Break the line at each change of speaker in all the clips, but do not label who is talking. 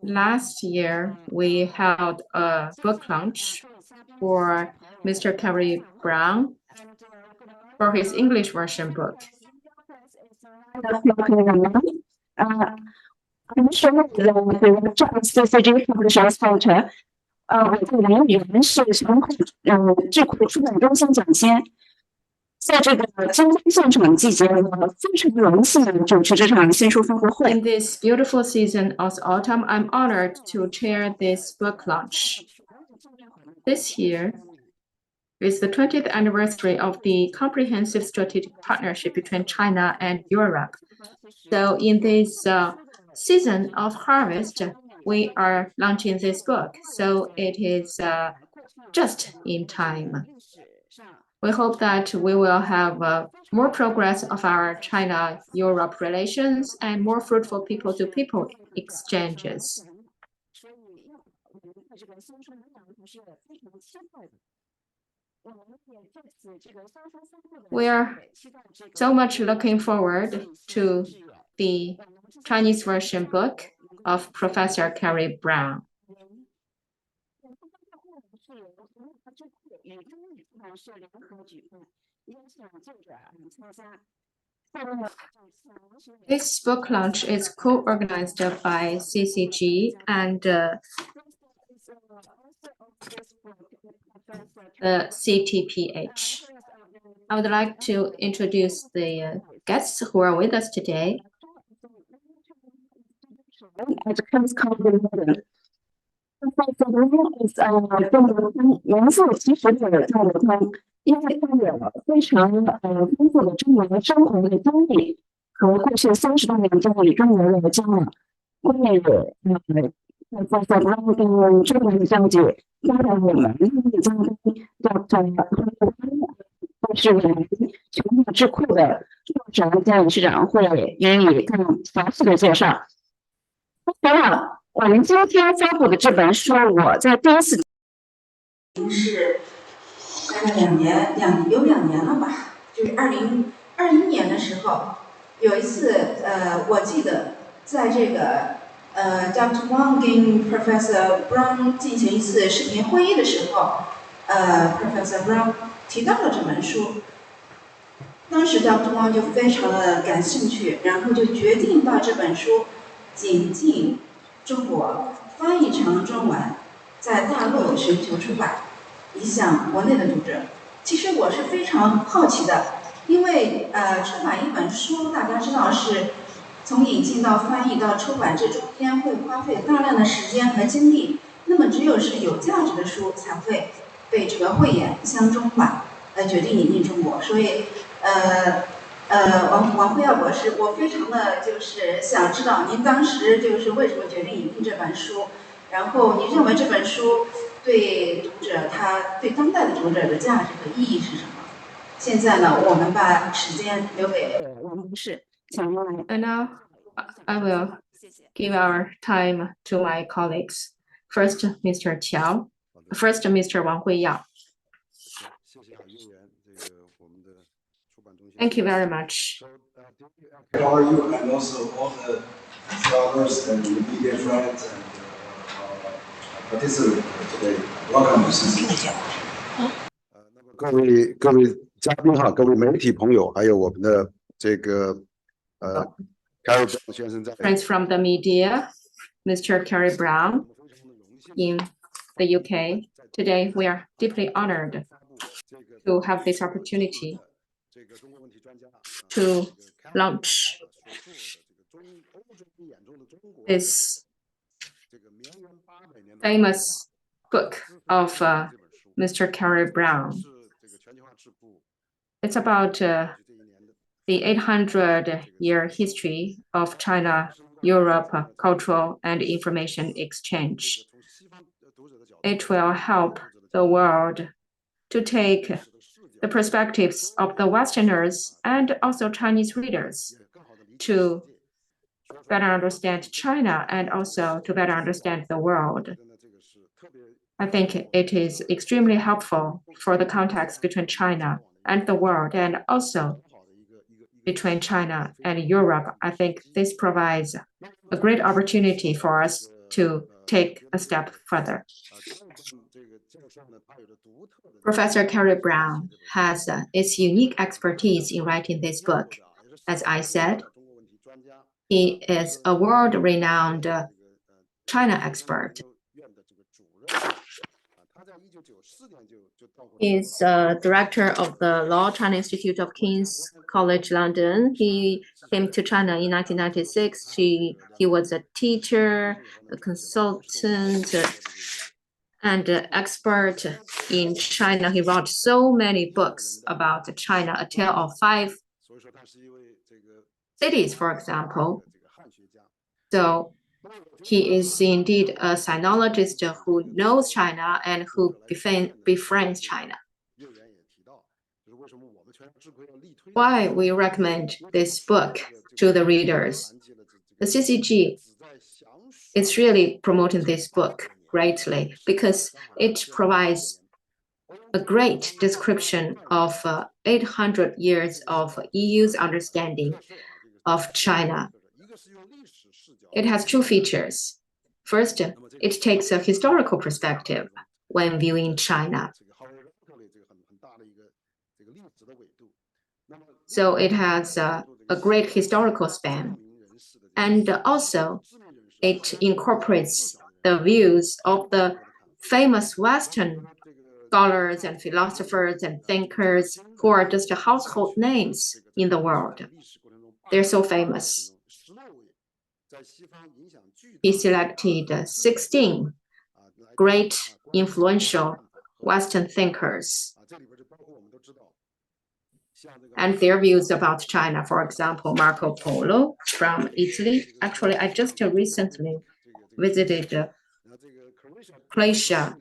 Last year, we held a book launch for Mr. Kerry Brown for his English version book.
I'm sure the CCG publishers photo 我的来源是从智库出版中心讲先。在这个今天现场季节，我非常荣幸主持这场新书发布会。
In this beautiful season of autumn, I'm honored to chair this book launch. This year is the 20th anniversary of the comprehensive strategic partnership between China and Europe. So in this season of harvest, we are launching this book, so it is just in time. We hope that we will have more progress of our China-Europe relations and more fruitful people-to-people exchanges. We are so much looking forward to the Chinese version book of Professor Kerry Brown. This book launch is co-organized by CCG and the CTPH. I would like to introduce the guests who are with us today.
is 元素其实的交流通，因为它有非常丰富的中国生活的经历和过去30多年中与中国的交往，关于在跟中国的交集，包括我们的嘉宾是全国智库的创始人兼理事长会予以更详细的介绍。当然我们今天发布的这本书，我在第一次
是大概2年了吧，就是2021年的时候，有一次我记得在这个Dr. Wang 跟 Professor Brown 进行一次视频会议的时候，Professor Brown 提到了这本书，当时 Dr. Wang 就非常的感兴趣，然后就决定把这本书引进中国，翻译成中文，在大陆寻求出版，影响国内的读者。其实我是非常好奇的，因为出版一本书，大家知道是从引进到翻译到出版，这中间会花费大量的时间和精力。那么只有是有价值的书才会被这个慧眼相中嘛，决定引进中国。所以王慧耀博士，我非常的就是想知道您当时就是为什么决定引进这本书，然后你认为这本书对读者他对当代的读者的价值和意义是什么？现在呢，我们把时间留给王博士，请来。
And now I will give our time to my colleagues. First, Mr. Qiao. First, Mr. Wang Huiyao. Thank you very much.
How are you? And also all the scholars and the media friends and participants today. Welcome to CCG.
各位嘉宾哈，各位媒体朋友，还有我们的这个Kerry Brown 先生在。
Friends from the media, Mr. Kerry Brown in the UK. Today we are deeply honored to have this opportunity to launch this famous book of Mr. Kerry Brown. It's about the 800-year history of China-Europe cultural and information exchange. It will help the world to take the perspectives of the Westerners and also Chinese readers to better understand China and also to better understand the world. I think it is extremely helpful for the context between China and the world, and also between China and Europe. I think this provides a great opportunity for us to take a step further. Professor Carrie Brown has its unique expertise in writing this book. As I said, he is a world-renowned China expert. He's director of the Law China Institute of King's College London. He came to China in 1996. He was a teacher, a consultant, and expert in China. He wrote so many books about China, A Tale of Five Cities, for example. So he is indeed a sinologist who knows China and who befriends China. Why we recommend this book to the readers? The CCG is really promoting this book greatly because it provides a great description of 800 years of EU's understanding of China. It has two features. First, it takes a historical perspective when viewing China. So it has a great historical span. And also, it incorporates the views of the famous Western scholars and philosophers and thinkers who are just household names in the world. They're so famous. He selected 16 great influential Western thinkers and their views about China. For example, Marco Polo from Italy. Actually, I just recently visited Croatia.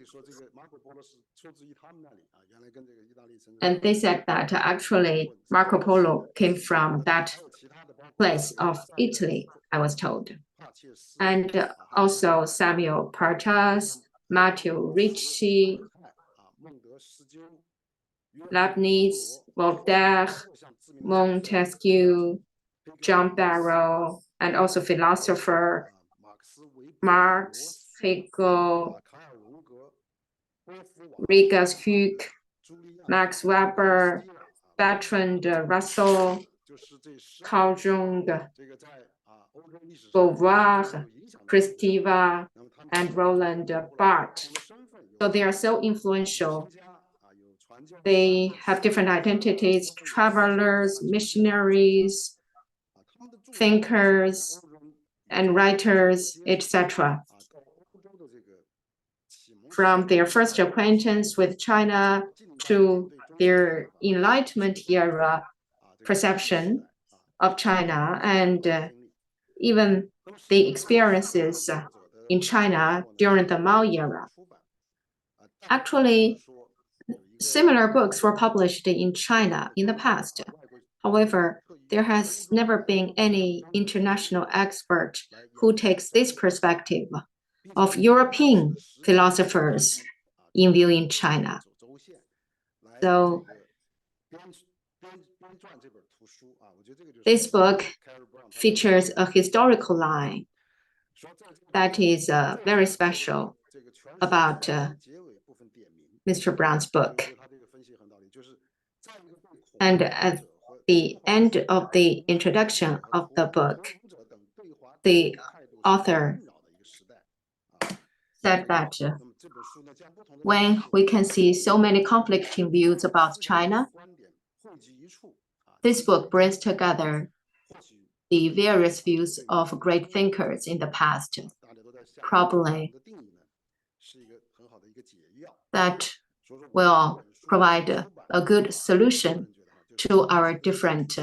And they said that actually Marco Polo came from that place of Italy, I was told. And also Samuel Partas, Matthew Ricci, Leibniz, Voltaire, Montesquieu, John Barrow, and also philosopher Marx, Hegel, Rigas Hück, Max Weber, Bertrand Russell, Carl Jung, Beauvoir, Kristeva, and Roland Barthes. So they are so influential. They have different identities, travelers, missionaries, thinkers, and writers, etc. From their first acquaintance with China to their Enlightenment era perception of China, and even the experiences in China during the Mao era. Actually, similar books were published in China in the past. However, there has never been any international expert who takes this perspective of European philosophers in viewing China. So this book features a historical line that is very special about Mr. Brown's book. And at the end of the introduction of the book, the author said that when we can see so many conflicting views about China, this book brings together the various views of great thinkers in the past. Probably that will provide a good solution to our different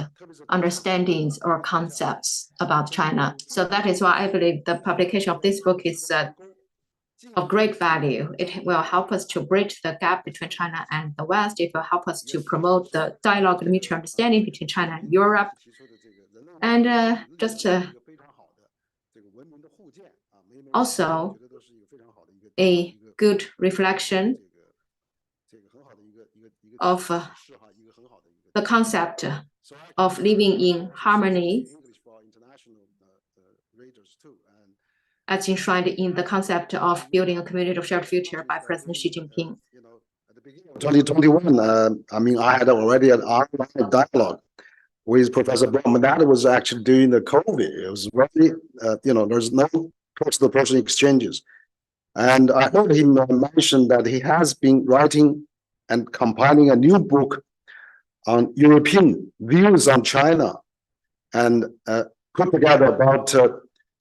understandings or concepts about China. So that is why I believe the publication of this book is of great value. It will help us to bridge the gap between China and the West. It will help us to promote the dialogue and mutual understanding between China and Europe. And also a good reflection of the concept of living in harmony as enshrined in the concept of building a community of shared future by President Xi Jinping.
2021, I mean, I had already an online dialogue with Professor Brown. That was actually during the COVID. It was very, there's no person-to-person exchanges. And I heard him mention that he has been writing and compiling a new book on European views on China, and put together about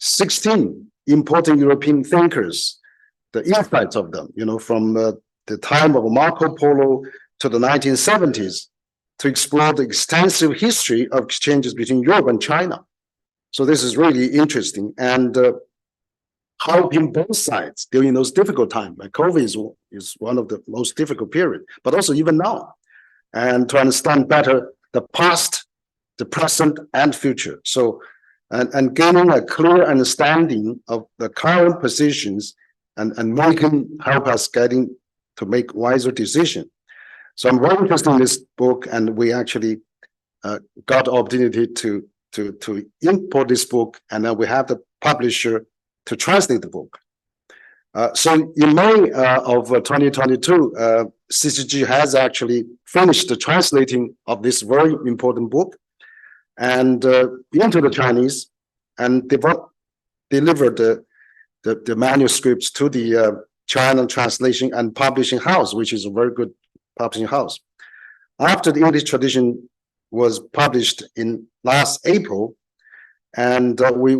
16 important European thinkers, the insights of them, from the time of Marco Polo to the 1970s, to explore the extensive history of exchanges between Europe and China. So this is really interesting, and helping both sides during those difficult times. Like COVID is one of the most difficult periods, but also even now, and to understand better the past, the present, and future. So, and gaining a clear understanding of the current positions, and help us getting to make wiser decisions. So I'm very interested in this book, and we actually got the opportunity to import this book, and then we have the publisher to translate the book. So in May of 2022, CCG has actually finished the translating of this very important book and into the Chinese, and delivered the manuscripts to the China Translation and Publishing House, which is a very good publishing house. After the English tradition was published in last April, and we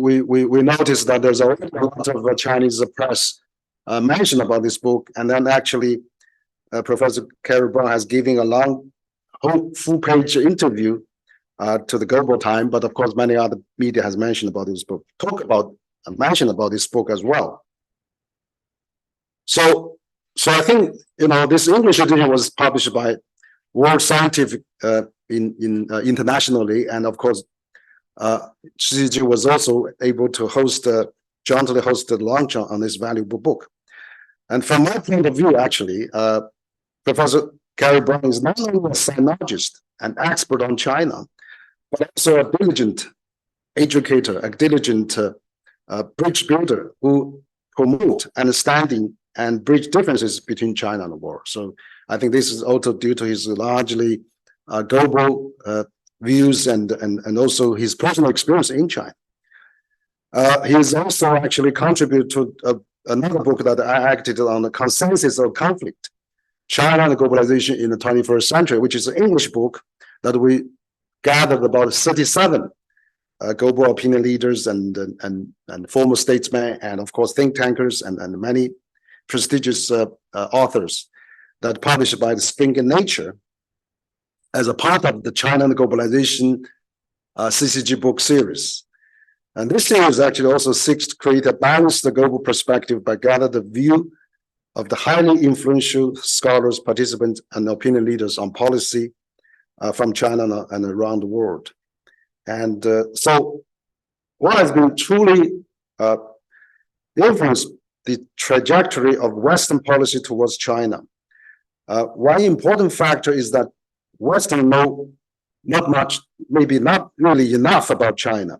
noticed that there's already a lot of Chinese press mention about this book, and then actually Professor Carrie Brown has given a long, full-page interview to the Global Time, but of course many other media has mentioned about this book, mentioned about this book as well. So I think this English edition was published by World Scientific internationally, and of course CCG was also able to jointly host the launch on this valuable book. And from my point of view, actually, Professor Carrie Brown is not only a sinologist and expert on China, but also a diligent educator, a diligent bridge builder who promote understanding and bridge differences between China and the world. So I think this is also due to his largely global views and also his personal experience in China. He has also actually contributed to another book that I acted on, the Consensus of Conflict, China and Globalization in the 21st Century, which is an English book that we gathered about 37 global opinion leaders and former statesmen, and of course think tankers and many prestigious authors, that published by the Spring in Nature as a part of the China and Globalization CCG book series. And this series actually also seeks to create a balanced global perspective by gathering the view of the highly influential scholars, participants, and opinion leaders on policy from China and around the world. And so what has been truly influenced the trajectory of Western policy towards China. One important factor is that Western know not much, maybe not really enough about China.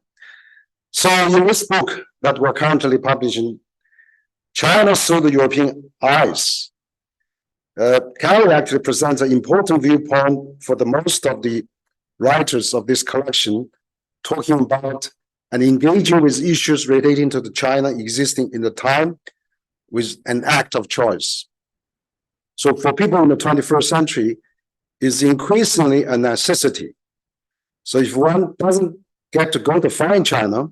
So in this book that we're currently publishing, China Through the European Eyes, Carrie actually presents an important viewpoint for the most of the writers of this collection, talking about and engaging with issues relating to the China existing in the time with an act of choice. So for people in the 21st century, is increasingly a necessity. So if one doesn't get to go to find China,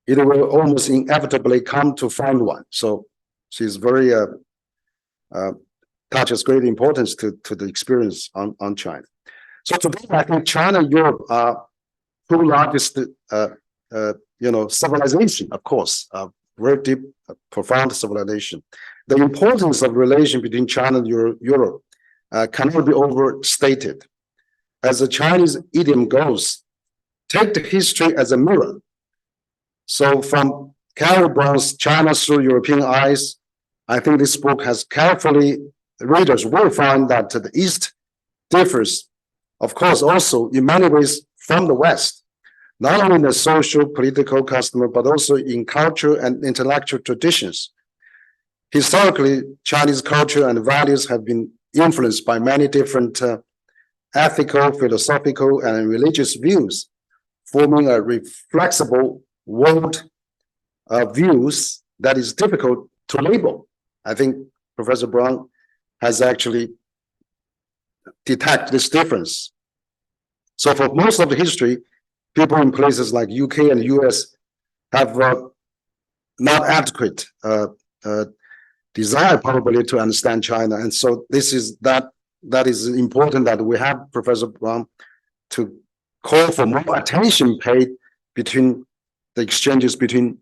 it will almost inevitably come to find one. So she's very attaches great importance to the experience on China. So today, I think China and Europe are two largest civilization, of course, very deep, profound civilization. The importance of relation between China and Europe cannot be overstated. As the Chinese idiom goes, take the history as a mirror. So from Carrie Brown's China Through European Eyes, I think this book has carefully, readers will find that the East differs, of course, also in many ways from the West, not only in the social, political custom, but also in culture and intellectual traditions. Historically, Chinese culture and values have been influenced by many different ethical, philosophical, and religious views, forming a reflexible world views that is difficult to label. I think Professor Brown has actually detected this difference. So for most of the history, people in places like UK and US have not adequate desire probably to understand China. And so this is that is important that we have Professor Brown to call for more attention paid between the exchanges between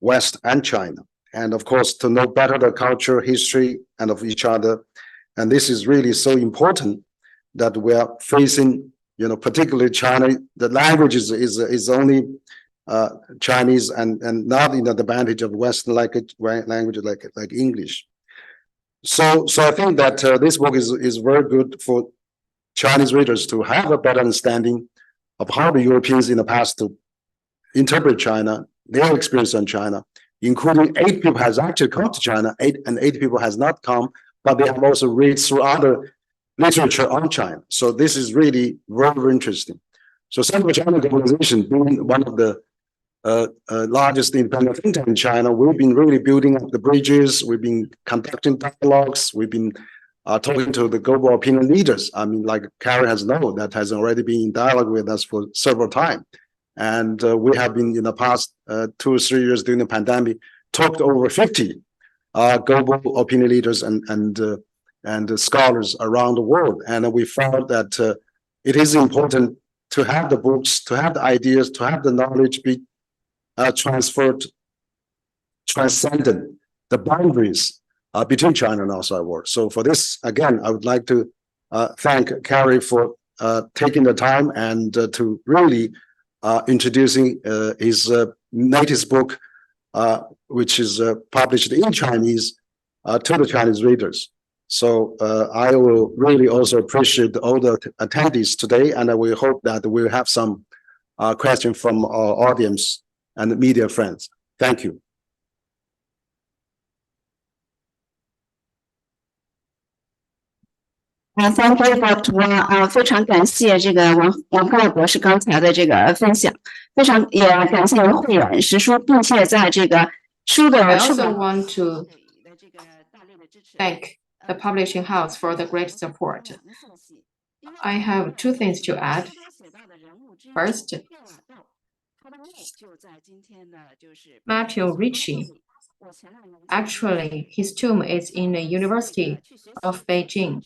West and China. And of course, to know better the culture, history, and of each other. And this is really so important that we are facing, particularly China, the language is only Chinese and not in the advantage of Western language like English. So I think that this book is very good for Chinese readers to have a better understanding of how the Europeans in the past to interpret China, their experience on China, including 8 people has actually come to China, 8 people has not come, but they have also read through other literature on China. So this is really very, very interesting. So Center for China and Globalization, being one of the largest independent think tank in China, we've been really building up the bridges. We've been conducting dialogues. We've been talking to the global opinion leaders. I mean, like Carrie has known, that has already been in dialogue with us for several times. And we have been in the past 2 or 3 years during the pandemic, talked to over 50 global opinion leaders and scholars around the world. And we found that it is important to have the books, to have the ideas, to have the knowledge be transferred, transcendent the boundaries between China and outside world. So for this, again, I would like to thank Carrie for taking the time and to really introducing his latest book, which is published in Chinese to the Chinese readers. So I will really also appreciate all the attendees today, and we hope that we'll have some questions from our audience and media friends. Thank you.
Thank you, Dr. Wang. 非常感谢这个王克博士刚才的这个分享，非常也感谢慧远识书，并且在这个书的
I also want to thank the publishing house for the great support. I have 2 things to add. First, Matthew Ricci. Actually, his tomb is in the University of Beijing.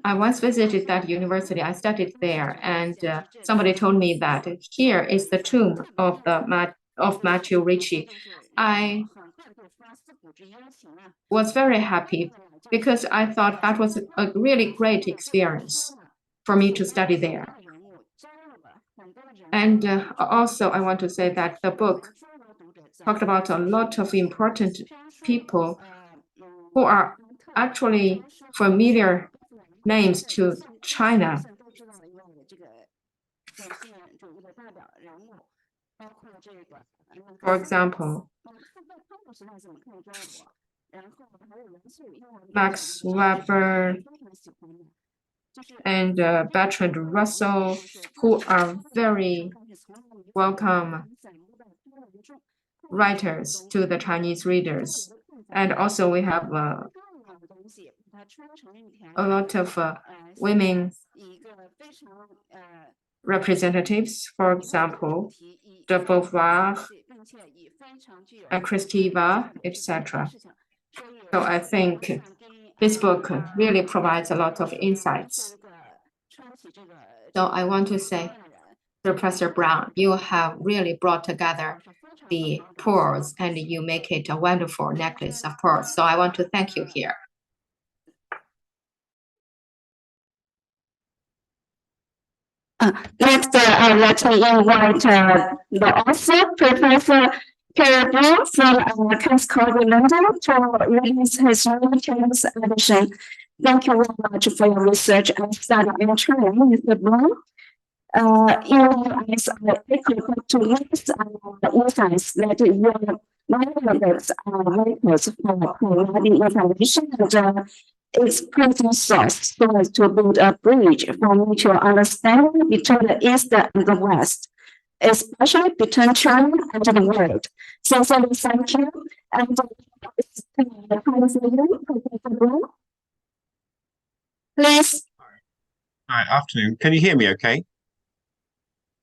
I once visited that university. I studied there, and somebody told me that here is the tomb of Matthew Ricci. I was very happy because I thought that was a really great experience for me to study there. And also, I want to say that the book talked about a lot of important people who are actually familiar names to China. For example, Max Weber and Bertrand Russell, who are very welcome writers to the Chinese readers. And also we have a lot of women representatives, for example, de Beauvoir and Christiva, etc. So I think this book really provides a lot of insights. So I want to say, Professor Brown, you have really brought together the pearls and you make it a wonderful necklace of pearls. So I want to thank you here.
Next, let's invite the author, Professor Carrie Brown from King's College London, to release his new Chinese edition. Thank you very much for your research and study in China, Mr. Brown. as I prefer to use insights that your methods are vectors for providing information and expressing source so as to build a bridge for mutual understanding between the East and the West, especially between China and the world. Sincerely, thank you. And please.
Hi, afternoon. Can you hear me okay?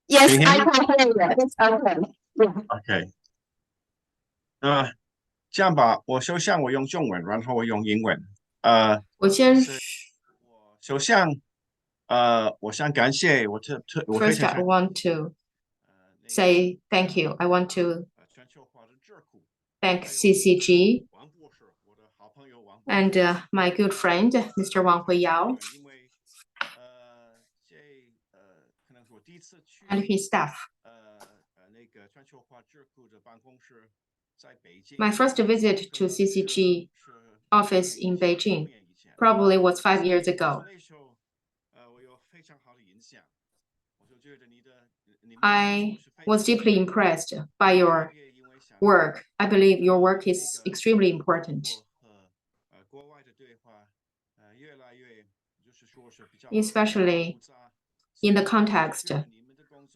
Yes,
Can you
I
hear me?
can hear you. It's okay. Yeah.
OK，这样吧，我首先我用中文，然后我用英文。
我先
首先，我想感谢我非
first
常
I want to say thank you. I want to
全球化的智库
thank CCG
王博士，我的好朋友王博士，
and my good friend Mr. Wang Huiyao
因为这可能是我第一次去
and his staff.
那个全球化智库的办公室在北京。
My first visit to CCG office in Beijing probably was 5 years ago.
那时候我有非常好的印象，我就觉得你们
I was deeply impressed by your work. I believe your work is extremely important,
和国外的对话越来越就是说是比较
especially in the context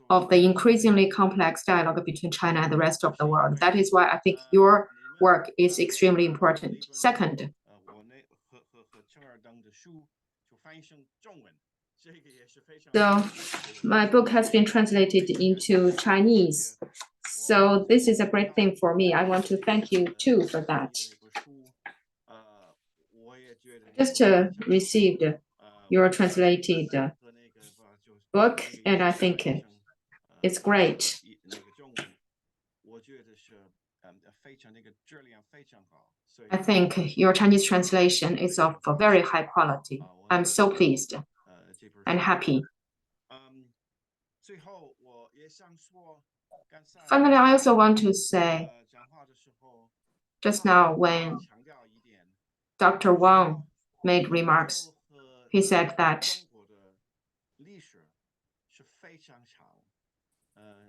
of the increasingly complex dialogue between China and the rest of the world. That is why I think your work is extremely important. Second,
我那和陈尔登的书就翻译成中文，这个也是非常
so my book has been translated into Chinese. So this is a great thing for me. I want to thank you too for that.
我也觉得
Just received your translated book, and I think it's great.
那个中文，我觉得是非常那个质量非常好。
I think your Chinese translation is of a very high quality. I'm so pleased and happy.
最后我也想说，刚才
Finally, I also want to say,
讲话的时候
just now when
强调一点，
Dr. Wang made remarks, he said that
中国的历史是非常长，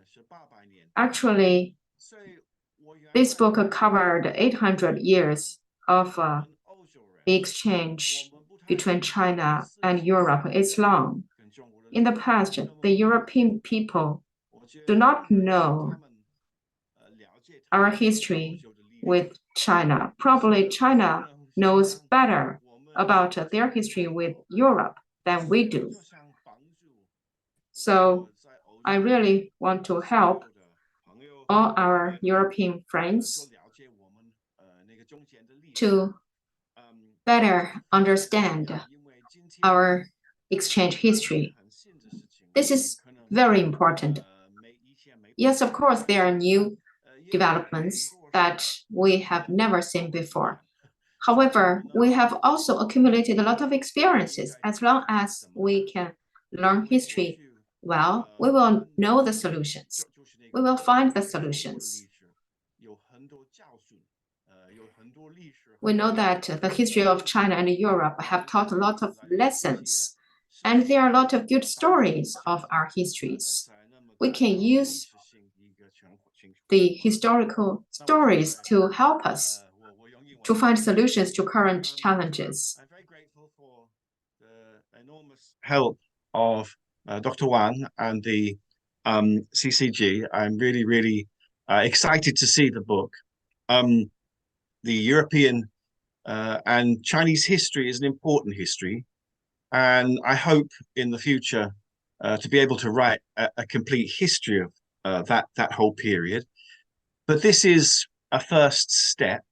是800年。
actually
所以我原来
this book covered 800 years of
跟欧洲人
the exchange between China and Europe. It's long.
跟中国人
In the past, the European people
我觉得
do not
他
know
们了解他
our
们
history
欧洲的历史
with China. Probably China knows better about their history with Europe than we do.
就想帮助
So
在欧洲
I really want to help
的朋友
all our European
就
friends
了解我们那个中间的历史
to better understand
因为今天
our exchange history.
很新的事情
This is
可能
very important.
以前没
Yes, of course, there are new developments that we have never seen before. However, we have also accumulated a lot of experiences. As long as we can learn history well, we will know the solutions. We will find the solutions.
有很多教训有很多历史
We know that the history of China and Europe have taught a lot of lessons, and there are a lot of good stories of our histories. We can use the historical stories to help us to find solutions to current challenges.
I'm very grateful for the enormous help of Dr. Wang and the CCG. I'm really excited to see the book. The European and Chinese history is an important history, and I hope in the future to be able to write a complete history of that whole period. But this is a first step.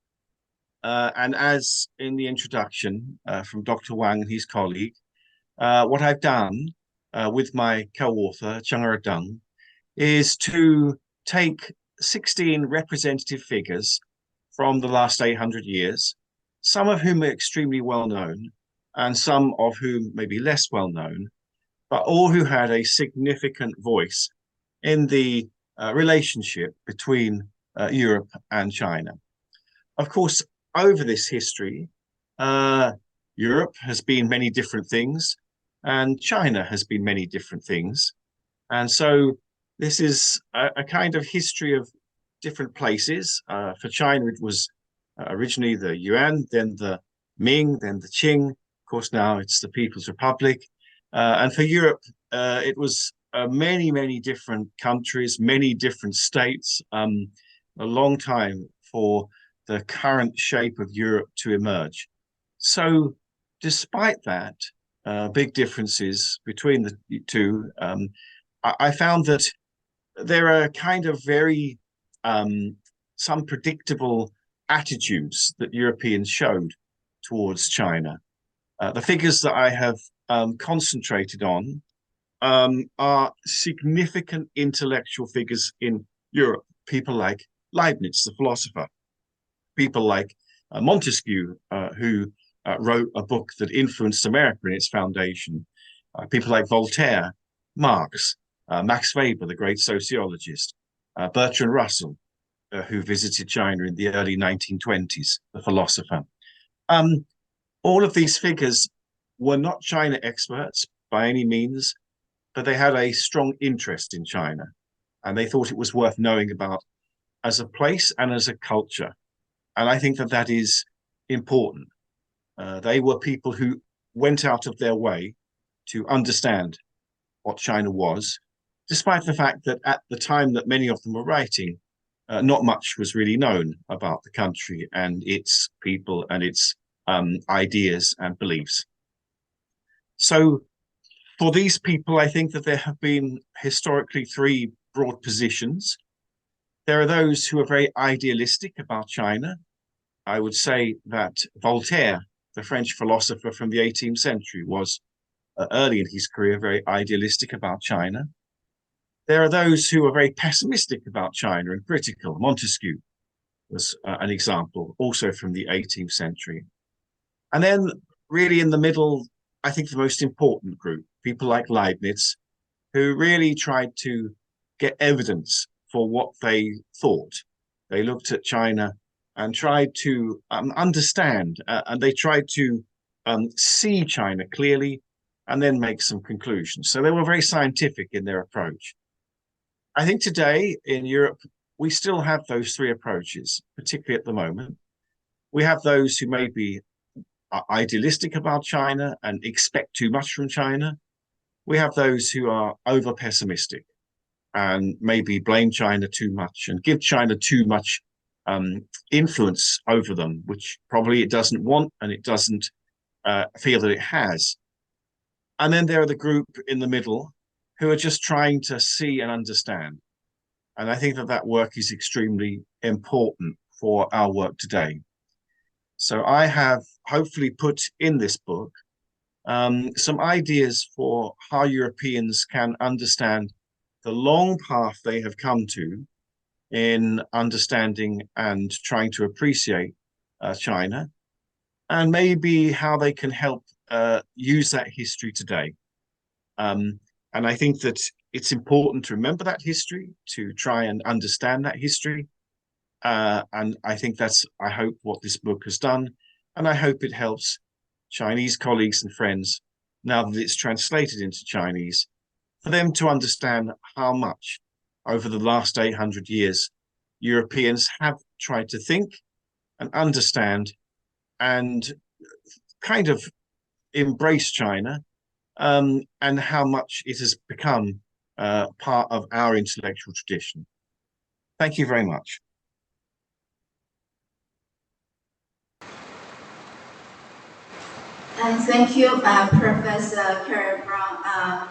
And as in the introduction from Dr. Wang and his colleague, what I've done with my co-author, Cheng Deng, is to take 16 representative figures from the last 800 years, some of whom are extremely well known, and some of whom may be less well known, but all who had a significant voice in the relationship between Europe and China. Of course, over this history, Europe has been many different things, and China has been many different things. And so this is a kind of history of different places. For China, it was originally the Yuan, then the Ming, then the Qing. Of course, now it's the People's Republic. And for Europe, it was many, many different countries, many different states, a long time for the current shape of Europe to emerge. So despite that, big differences between the two, I found that there are kind of very some predictable attitudes that Europeans showed towards China. The figures that I have concentrated on are significant intellectual figures in Europe. People like Leibniz, the philosopher, people like Montesquieu, who wrote a book that influenced America in its foundation, people like Voltaire, Marx, Max Weber, the great sociologist, Bertrand Russell, who visited China in the early 1920s, the philosopher. All of these figures were not China experts by any means, but they had a strong interest in China, and they thought it was worth knowing about as a place and as a culture. And I think that that is important. They were people who went out of their way to understand what China was, despite the fact that at the time that many of them were writing, not much was really known about the country and its people and its ideas and beliefs. So for these people, I think that there have been historically three broad positions. There are those who are very idealistic about China. I would say that Voltaire, the French philosopher from the 18th century, was early in his career very idealistic about China. There are those who are very pessimistic about China and critical. Montesquieu was an example, also from the 18th century. And then really in the middle, I think the most important group, people like Leibniz, who really tried to get evidence for what they thought. They looked at China and tried to understand, and they tried to see China clearly and then make some conclusions. So they were very scientific in their approach. I think today in Europe, we still have those three approaches, particularly at the moment. We have those who may be idealistic about China and expect too much from China. We have those who are over pessimistic and maybe blame China too much and give China too much influence over them, which probably it doesn't want and it doesn't feel that it has. And then there are the group in the middle who are just trying to see and understand. And I think that that work is extremely important for our work today. So I have hopefully put in this book some ideas for how Europeans can understand the long path they have come to in understanding and trying to appreciate China, and maybe how they can help use that history today. And I think that it's important to remember that history, to try and understand that history. And I think that's, I hope, what this book has done. And I hope it helps Chinese colleagues and friends, now that it's translated into Chinese, for them to understand how much over the last 800 years Europeans have tried to think and understand and kind of embrace China, and how much it has become part of our intellectual tradition. Thank you very much.
Thank you, Professor Carrie Brown.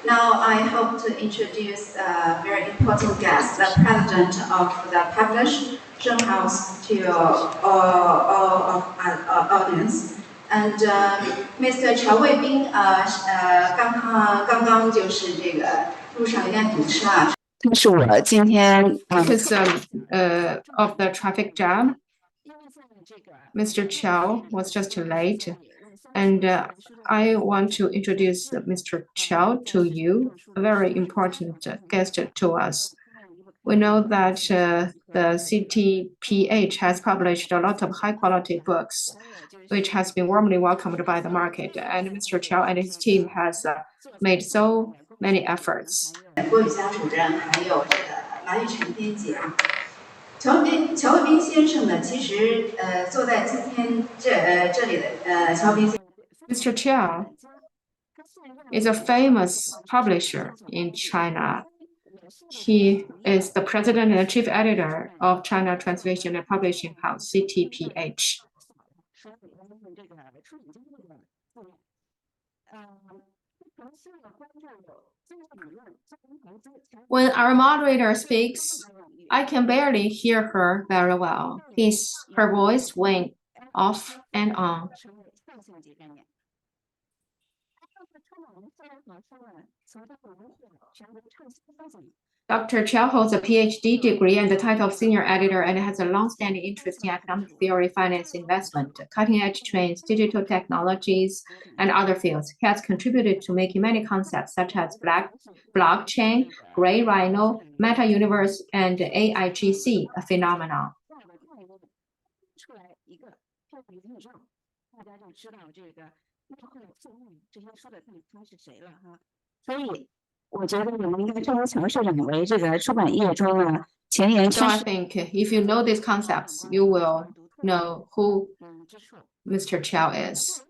Now I hope to introduce a very important guest, the president of the publishing house, to all of our audience. And Mr. 乔卫兵，刚刚就是这个路上有点堵车啊。
但是我今天
Because of the traffic jam, Mr. Chow was just late, and I want to introduce Mr. Chow to you, a very important guest to us. We know that the CTPH has published a lot of high-quality books, which has been warmly welcomed by the market. And Mr. Chow and his team has made so many efforts.
郭雨霞主任还有这个马玉成编辑啊。乔卫兵先生呢，其实坐在今天这里的乔卫兵。
Mr. Chiao is a famous publisher in China. He is the president and chief editor of China Translation and Publishing House, CTPH. When our moderator speaks, I can barely hear her very well. Her voice went off and on. Dr. Chiao holds a PhD degree and the title of senior editor and has a long-standing interest in economic theory, finance, investment, cutting-edge trends, digital technologies, and other fields. He has contributed to making many concepts such as blockchain, gray rhino, meta-universe, and AIGC a phenomenon.
So I
think if you know these concepts, you will know who Mr. Chiao is.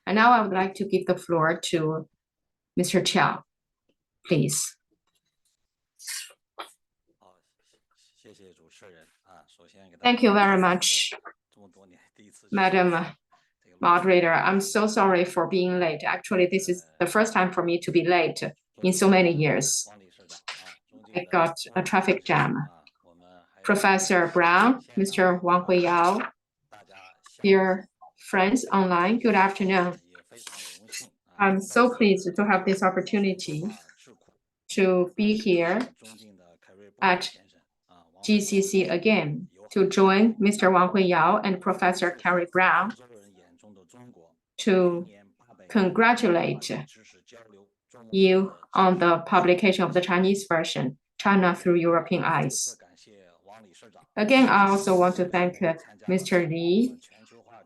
And now I would like to give the floor to Mr. Chiao, please. Thank you very much, Madam Moderator. I'm so sorry for being late. Actually, this is the first time for me to be late in so many years. I got a traffic jam. Professor Brown, Mr. Wang Huiyao, dear friends online, good afternoon. I'm so pleased to have this opportunity to be here at GCC again to join Mr. Wang Huiyao and Professor Carrie Brown to congratulate you on the publication of the Chinese version, China Through European Eyes. Again, I also want to thank Mr. Li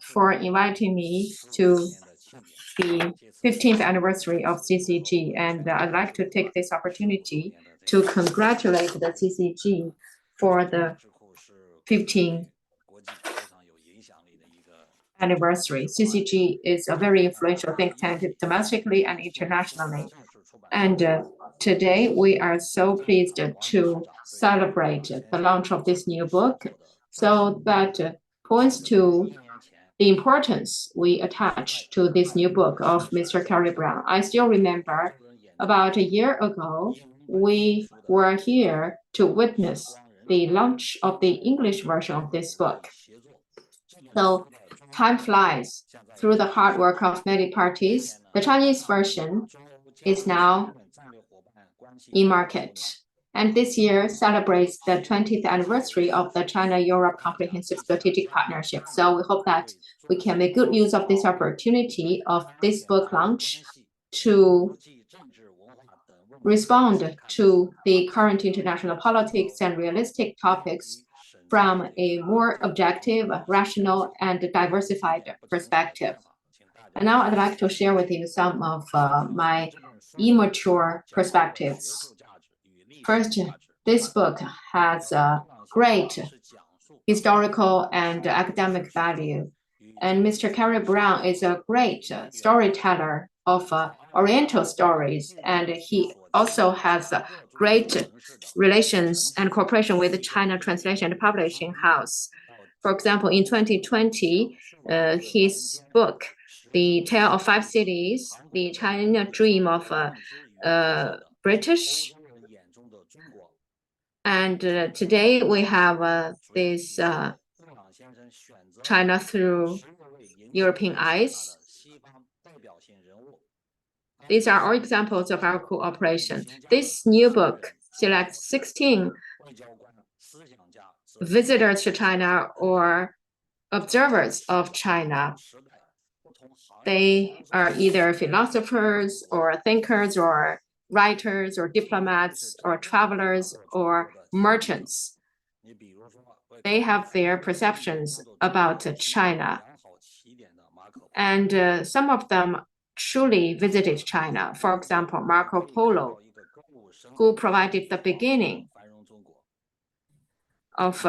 for inviting me to the 15th anniversary of CCG, and I'd like to take this opportunity to congratulate the CCG for the 15th anniversary. CCG is a very influential think tank domestically and internationally. And today we are so pleased to celebrate the launch of this new book. So that points to the importance we attach to this new book of Mr. Carrie Brown. I still remember about a year ago, we were here to witness the launch of the English version of this book. So time flies through the hard work of many parties. The Chinese version is now in market. And this year celebrates the 20th anniversary of the China-Europe Comprehensive Strategic Partnership. So we hope that we can make good use of this opportunity of this book launch to respond to the current international politics and realistic topics from a more objective, rational, and diversified perspective. And now I'd like to share with you some of my immature perspectives. First, this book has a great historical and academic value. And Mr. Carrie Brown is a great storyteller of Oriental stories, and he also has great relations and cooperation with the China Translation and Publishing House. For example, in 2020, his book, The Tale of Five Cities, The China Dream of British. And today we have this China Through European Eyes. These are all examples of our cooperation. This new book selects 16 visitors to China or observers of China. They are either philosophers or thinkers or writers or diplomats or travelers or merchants. They have their perceptions about China. And some of them truly visited China. For example, Marco Polo, who provided the beginning of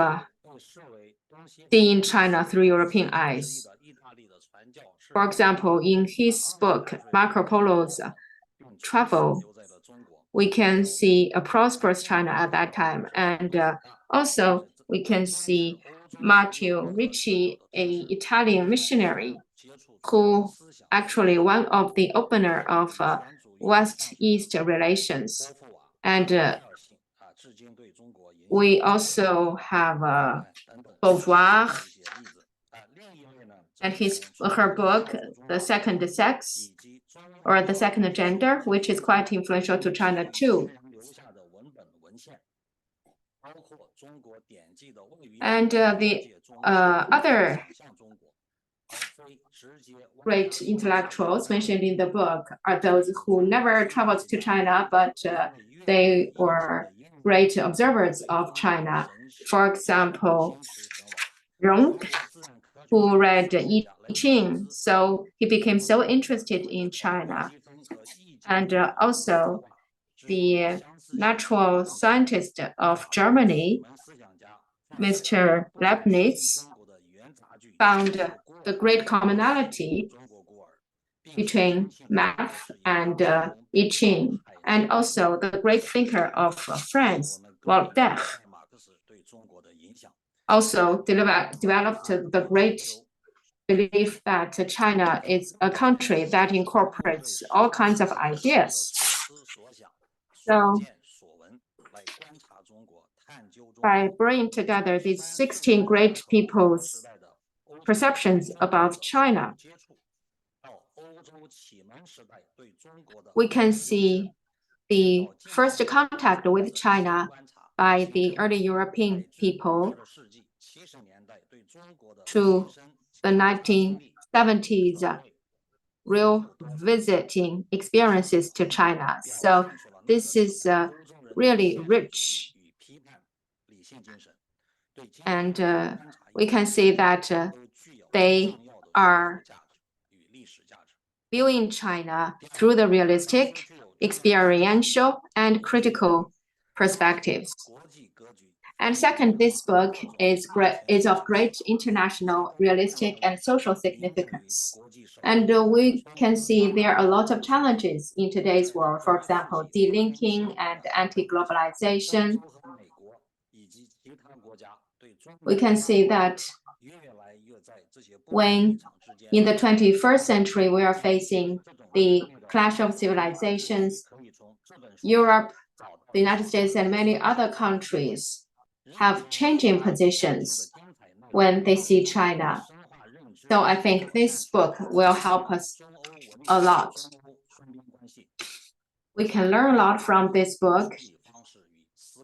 seeing China through European eyes. For example, in his book, Marco Polo's Travel, we can see a prosperous China at that time. And also, we can see Matteo Ricci, an Italian missionary, who actually one of the opener of West-East relations. And we also have Beauvoir and her book, The Second Sex, or The Second Gender, which is quite influential to China too. And the other great intellectuals mentioned in the book are those who never traveled to China, but they were great observers of China. For example, Rong, who read I Ching, so he became so interested in China. And also the natural scientist of Germany, Mr. Leibniz, found the great commonality between math and I Ching, and also the great thinker of France, Voltaire, also developed the great belief that China is a country that incorporates all kinds of ideas. So by bringing together these 16 great people's perceptions about China, we can see the first contact with China by the early European people to the 1970s real visiting experiences to China. So this is really rich. And we can see that they are viewing China through the realistic, experiential, and critical perspectives. And second, this book is of great international, realistic, and social significance. And we can see there are a lot of challenges in today's world. For example, delinking and anti-globalization. We can see that when in the 21st century we are facing the clash of civilizations, Europe, the United States, and many other countries have changing positions when they see China. So I think this book will help us a lot. We can learn a lot from this book.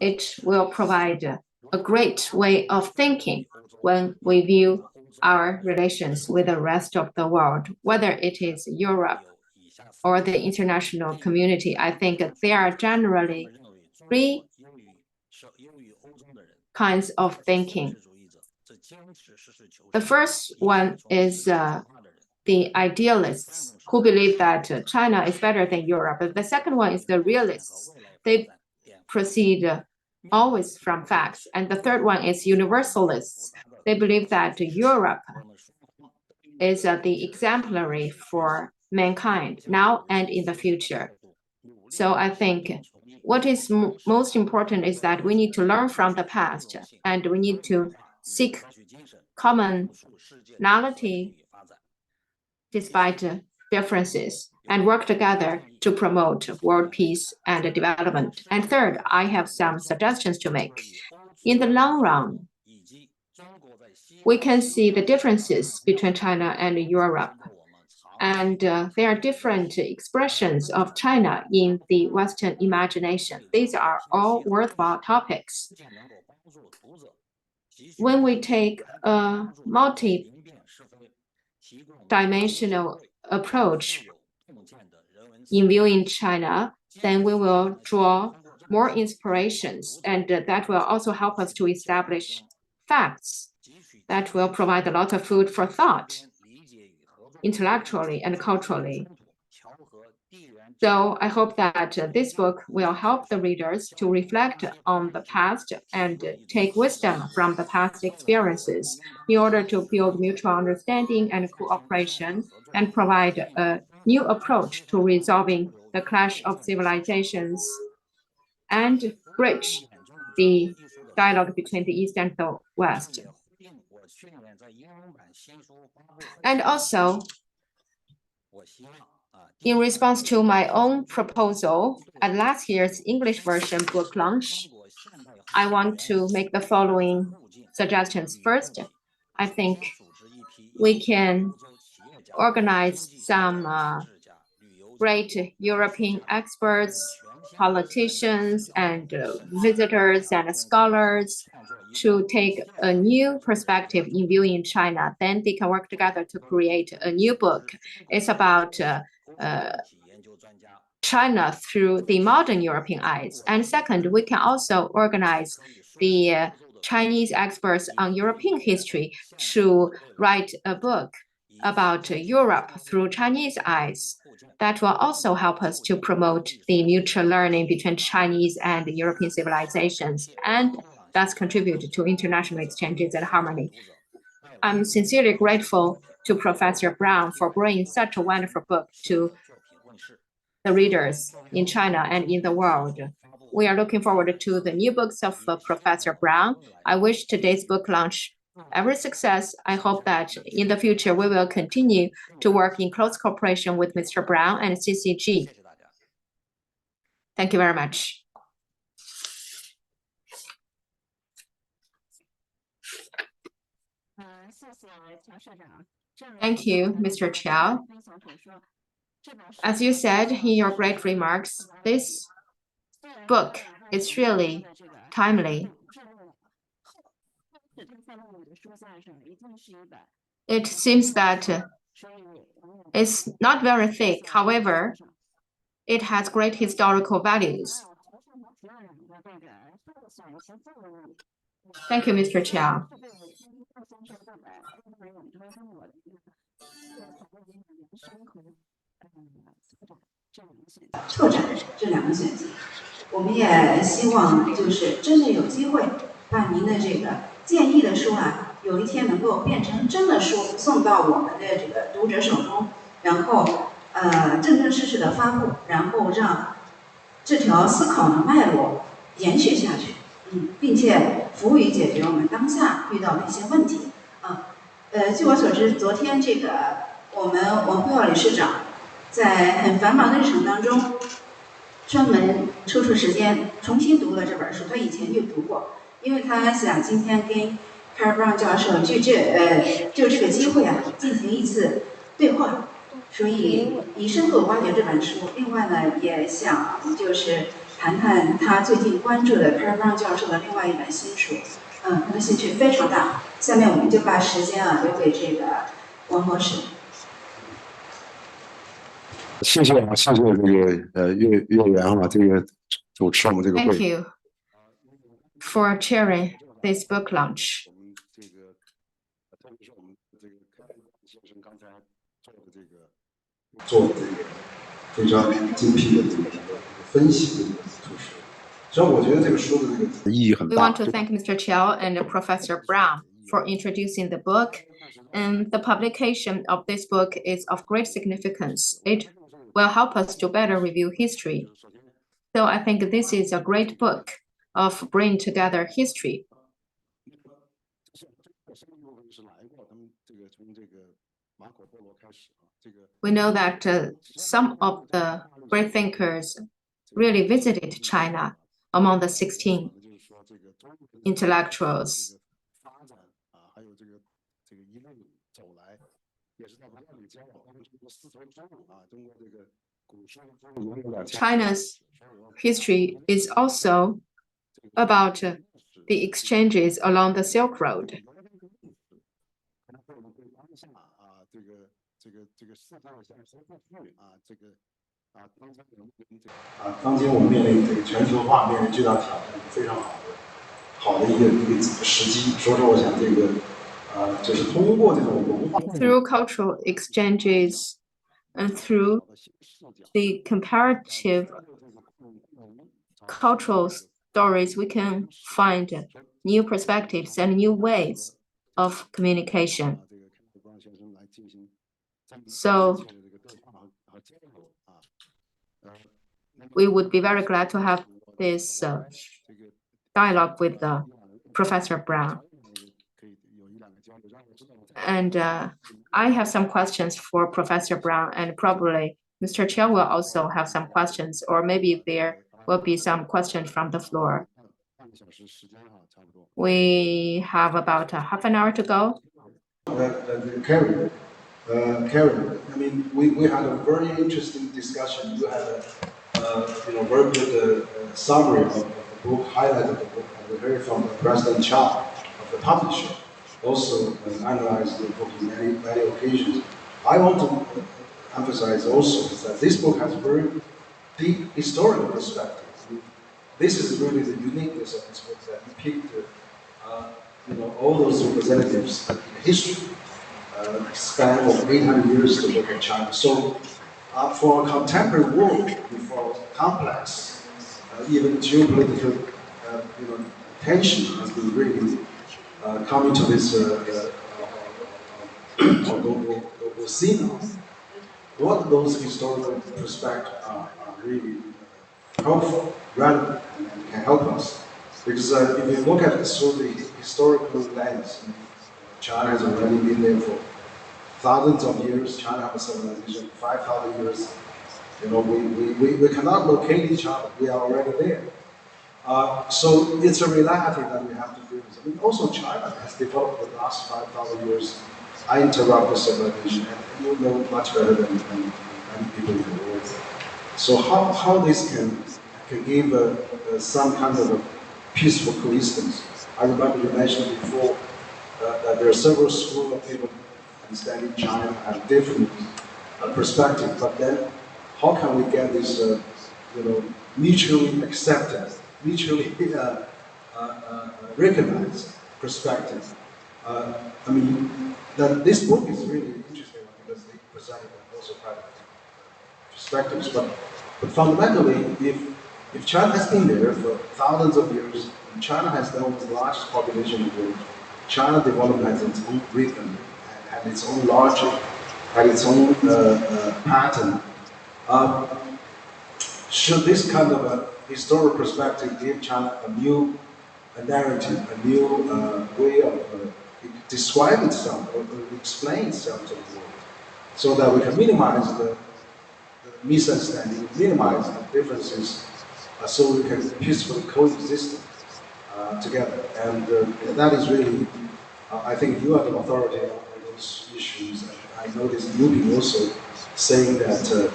It will provide a great way of thinking when we view our relations with the rest of the world, whether it is Europe or the international community. I think there are generally three kinds of thinking. The first one is the idealists who believe that China is better than Europe. The second one is the realists. They proceed always from facts. And the third one is universalists. They believe that Europe is the exemplary for mankind now and in the future. So I think what is most important is that we need to learn from the past and we need to seek commonality despite differences and work together to promote world peace and development. And third, I have some suggestions to make. In the long run, we can see the differences between China and Europe. And there are different expressions of China in the Western imagination. These are all worthwhile topics. when we take a multi-dimensional approach in viewing China, then we will draw more inspirations, and that will also help us to establish facts that will provide a lot of food for thought, intellectually and culturally. So I hope that this book will help the readers to reflect on the past and take wisdom from the past experiences in order to build mutual understanding and cooperation and provide a new approach to resolving the clash of civilizations and bridge the dialogue between the East and the West. And also, in response to my own proposal at last year's English version book launch, I want to make the following suggestions. First, I think we can organize some great European experts, politicians, and visitors and scholars to take a new perspective in viewing China. Then they can work together to create a new book. It's about China through the modern European eyes. And second, we can also organize the Chinese experts on European history to write a book about Europe through Chinese eyes. That will also help us to promote the mutual learning between Chinese and European civilizations and thus contribute to international exchanges and harmony. I'm sincerely grateful to Professor Brown for bringing such a wonderful book to the readers in China and in the world. We are looking forward to the new books of Professor Brown. I wish today's book launch every success. I hope that in the future we will continue to work in close cooperation with Mr. Brown and CCG. Thank you very much. Thank you, Mr. Chiao. As you said in your great remarks, this book is really timely. It seems that it's not very thick. However, it has great historical values. Thank you, Mr. Chiao.
策展这两个选题，我们也希望就是真的有机会把您的这个建议的书啊，有一天能够变成真的书，送到我们的这个读者手中，然后正正式式的发布，然后让这条思考的脉络延续下去，并且服务于解决我们当下遇到的一些问题。据我所知，昨天这个我们王慧耀理事长在很繁忙的日程当中，专门抽出时间重新读了这本书。他以前就读过，因为他想今天跟凯尔布朗教授就这个机会啊，进行一次对话，所以以深度挖掘这本书。另外呢，也想就是谈谈他最近关注的凯尔布朗教授的另外一本新书。他的兴趣非常大。下面我们就把时间留给这个王博士。
谢谢这个岳员这个主持我们这个会。
Thank you for chairing this book launch.
做的这个非常精辟的这个分析的图示。所以我觉得这个书的这个意义很大。
We want to thank Mr. Chiao and Professor Brown for introducing the book, and the publication of this book is of great significance. It will help us to better review history. So I think this is a great book of bringing together history. We know that some of the great thinkers really visited China among the 16 intellectuals. China's history is also about the exchanges along the Silk Road.
当今我们面临这个全球化面临巨大挑战，非常好的一个时机。所以说，我想这个就是通过这种文化
Through cultural exchanges and through the comparative cultural stories, we can find new perspectives and new ways of communication. So we would be very glad to have this dialogue with Professor Brown. And I have some questions for Professor Brown, and probably Mr. Chia will also have some questions, or maybe there will be some questions from the floor. We have about half an hour to go.
Karen, I mean, we had a very interesting discussion. You had a very good summary of the book, highlighted the book, and we heard from President Cha of the publisher, also analyzed the book in many occasions. I want to emphasize also that this book has a very deep historical perspective. This is really the uniqueness of this book, that he picked all those representatives in history, span of 800 years to look at China. So for a contemporary world, for complex, even geopolitical tension has been really coming to this global scene. What those historical perspectives are really helpful, relevant, and can help us. Because if you look at it through the historical lens, China has already been there for thousands of years. China has a civilization 5,000 years. We cannot locate each other. We are already there. So it's a reality that we have to deal with. I mean, also China has developed the last 5,000 years uninterrupted civilization, and you know much better than many people in the world. So how this can give some kind of a peaceful coexistence. I remember you mentioned before that there are several schools of people understanding China have different perspectives, but then how can we get this mutually accepted, mutually recognized perspective? I mean, that this book is really interesting because they presented also kind of perspectives, but fundamentally, if China has been there for thousands of years, and China has the largest population in the world, China developed has its own rhythm, had its own logic, had its own pattern. Should this kind of a historical perspective give China a new narrative, a new way of describe itself or explain itself to the world, so that we can minimize the misunderstanding, minimize the differences, so we can peacefully coexist together. And that is really, I think you are the authority on those issues. And I noticed you being also saying that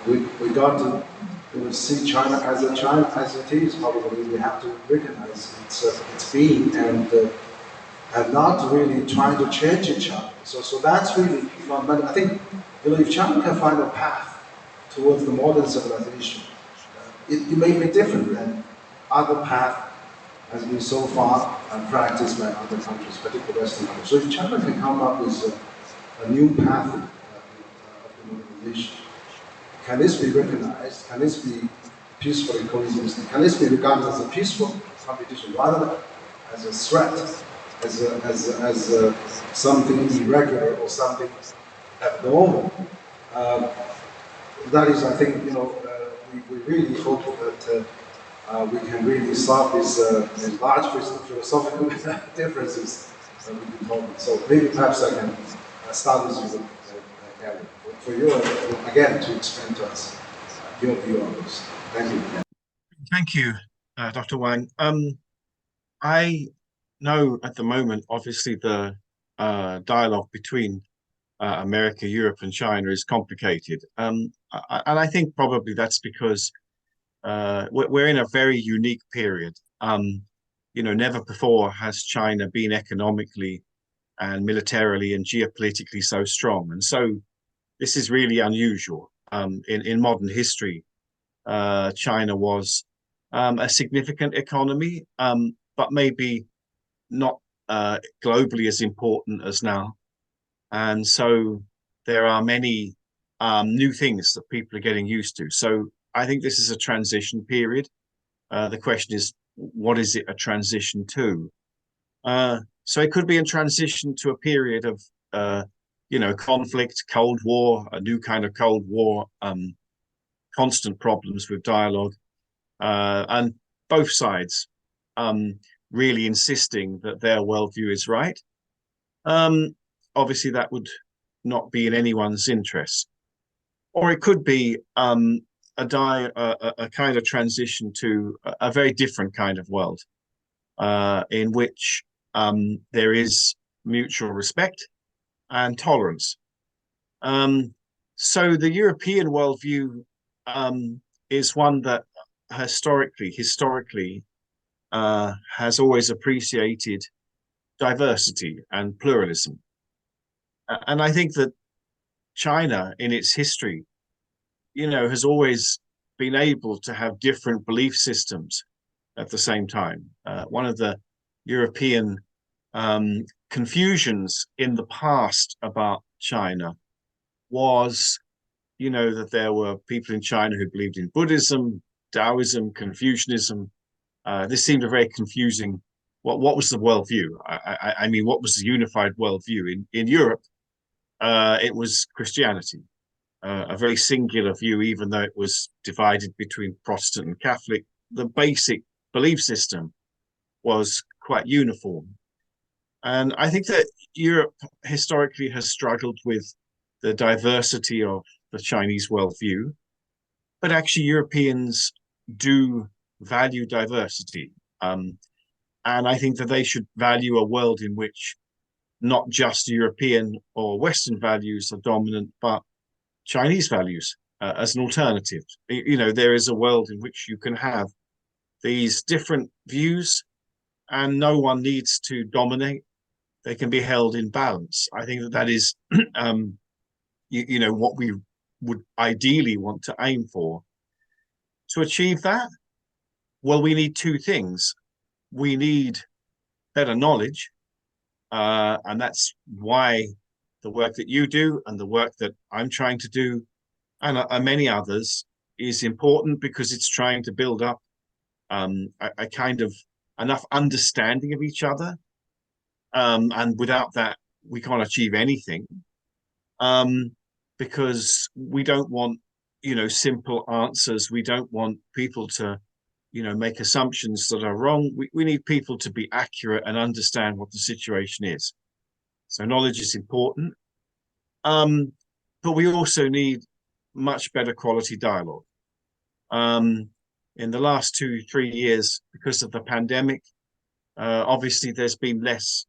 we got to see China as it is. Probably we have to recognize its being and not really trying to change each other. So that's really fundamental. I think if China can find a path towards the modern civilization, it may be different than other path has been so far practiced by other countries, particularly Western countries. So if China can come up with a new path of modernization, can this be recognized? Can this be peacefully coexisting? Can this be regarded as a peaceful competition rather than as a threat, as something irregular or something abnormal? That is, I think, we really hope that we can really solve these large philosophical differences that we've been talking. So maybe perhaps I can start with you, Gary, for you again to explain to us your view on this. Thank you.
Thank you, Dr. Wang. I know at the moment, obviously, the dialogue between America, Europe, and China is complicated. And I think probably that's because we're in a very unique period. Never before has China been economically and militarily and geopolitically so strong. And so this is really unusual. In modern history, China was a significant economy, but maybe not globally as important as now. And so there are many new things that people are getting used to. So I think this is a transition period. The question is, what is it a transition to? So it could be a transition to a period of, conflict, Cold War, a new kind of Cold War, constant problems with dialogue, and both sides really insisting that their worldview is right. Obviously, that would not be in anyone's interest. Or it could be a kind of transition to a very different kind of world, in which there is mutual respect and tolerance. So the European worldview is one that historically has always appreciated diversity and pluralism. And I think that China, in its history, has always been able to have different belief systems at the same time. One of the European confusions in the past about China was, that there were people in China who believed in Buddhism, Taoism, Confucianism. This seemed a very confusing. What was the worldview? I mean, what was the unified worldview in Europe? It was Christianity, a very singular view, even though it was divided between Protestant and Catholic. The basic belief system was quite uniform. And I think that Europe historically has struggled with the diversity of the Chinese worldview, but actually Europeans do value diversity. And I think that they should value a world in which not just European or Western values are dominant, but Chinese values as an alternative. There is a world in which you can have these different views and no one needs to dominate. They can be held in balance. I think that is, what we would ideally want to aim for. To achieve that, well, we need two things. We need better knowledge, and that's why the work that you do and the work that I'm trying to do, and many others, is important because it's trying to build up a kind of enough understanding of each other. And without that, we can't achieve anything, because we don't want, simple answers. We don't want people to, make assumptions that are wrong. We need people to be accurate and understand what the situation is. So knowledge is important. But we also need much better quality dialogue. In the last 2-3 years, because of the pandemic, obviously there's been less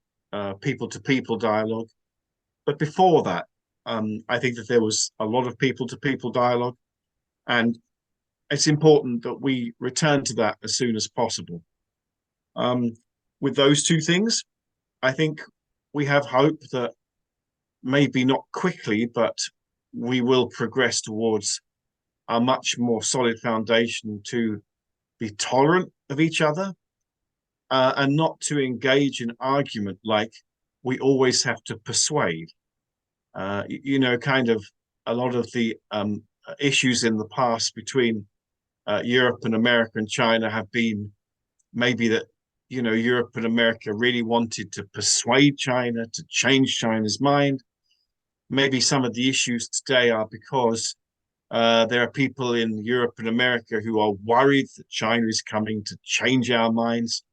people-to-people dialogue. But before that, I think that there was a lot of people-to-people dialogue. And it's important that we return to that as soon as possible. With those two things, I think we have hope that maybe not quickly, but we will progress towards a much more solid foundation to be tolerant of each other, and not to engage in argument like we always have to persuade. Kind of a lot of the issues in the past between Europe and America and China have been maybe that, Europe and America really wanted to persuade China to change China's mind. Maybe some of the issues today are because there are people in Europe and America who are worried that China is coming to change our minds.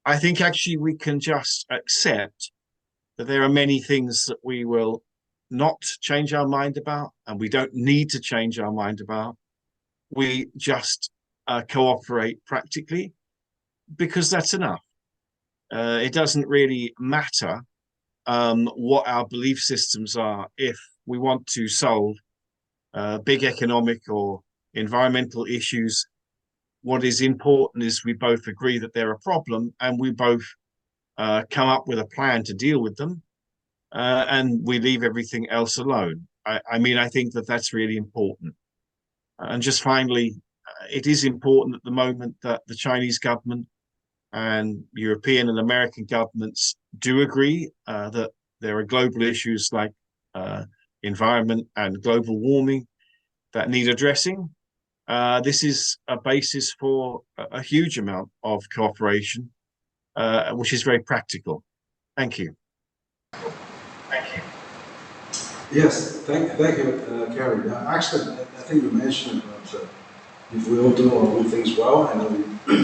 I think actually we can just accept that there are many things that we will not change our mind about, and we don't need to change our mind about. We just cooperate practically, because that's enough. It doesn't really matter what our belief systems are if we want to solve big economic or environmental issues what is important is we both agree that they're a problem and we both come up with a plan to deal with them, and we leave everything else alone. I mean, I think that that's really important. And just finally, it is important at the moment that the Chinese government and European and American governments do agree that there are global issues like environment and global warming that need addressing. This is a basis for a huge amount of cooperation, which is very practical. Thank you. Thank you.
Yes, thank you, Kerry. Actually, I think you mentioned that if we all do our own things well, and we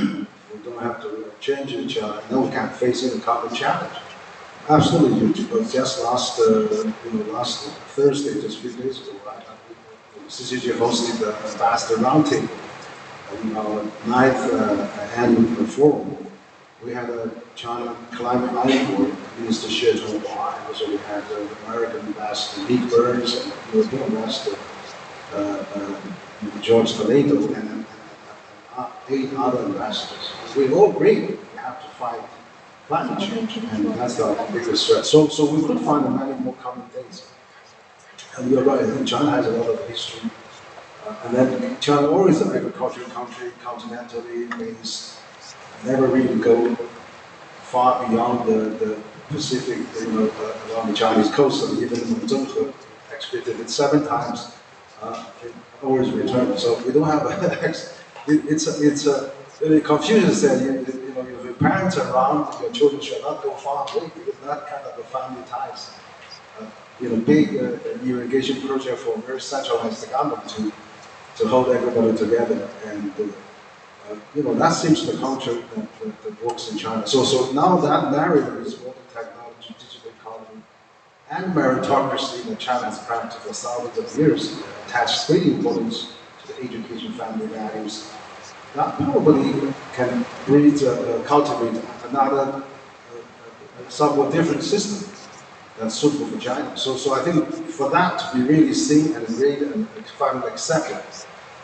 don't have to change each other, then we can face a common challenge. Absolutely, because just last Thursday, just a few days ago, CCG hosted the Ambassador Roundtable in our 9th annual forum. We had a China climate envoy, Minister Xie Zhonghua, and also we had the American Ambassador Pete Burns and European Ambassador George Toledo and 8 other ambassadors. We all agree we have to fight climate change, and that's our biggest threat. So we could find many more common things. And you're right, I think China has a lot of history. And then China always an agricultural country, continentally based, never really go far beyond the Pacific, along the Chinese coast. And even when Zhenghe expedited it 7 times, it always returned. So we don't have Confucius said, if your parents are around, your children should not go far away, because that kind of the family ties. Big irrigation project for a very centralized government to hold everybody together, and that seems the culture that works in China. So now that narrative is modern technology, digital economy, and meritocracy that China has practiced for thousands of years attach great importance to the education, family values. That probably can cultivate another somewhat different system that's suitable for China. So I think for that to be really seen and read and finally accepted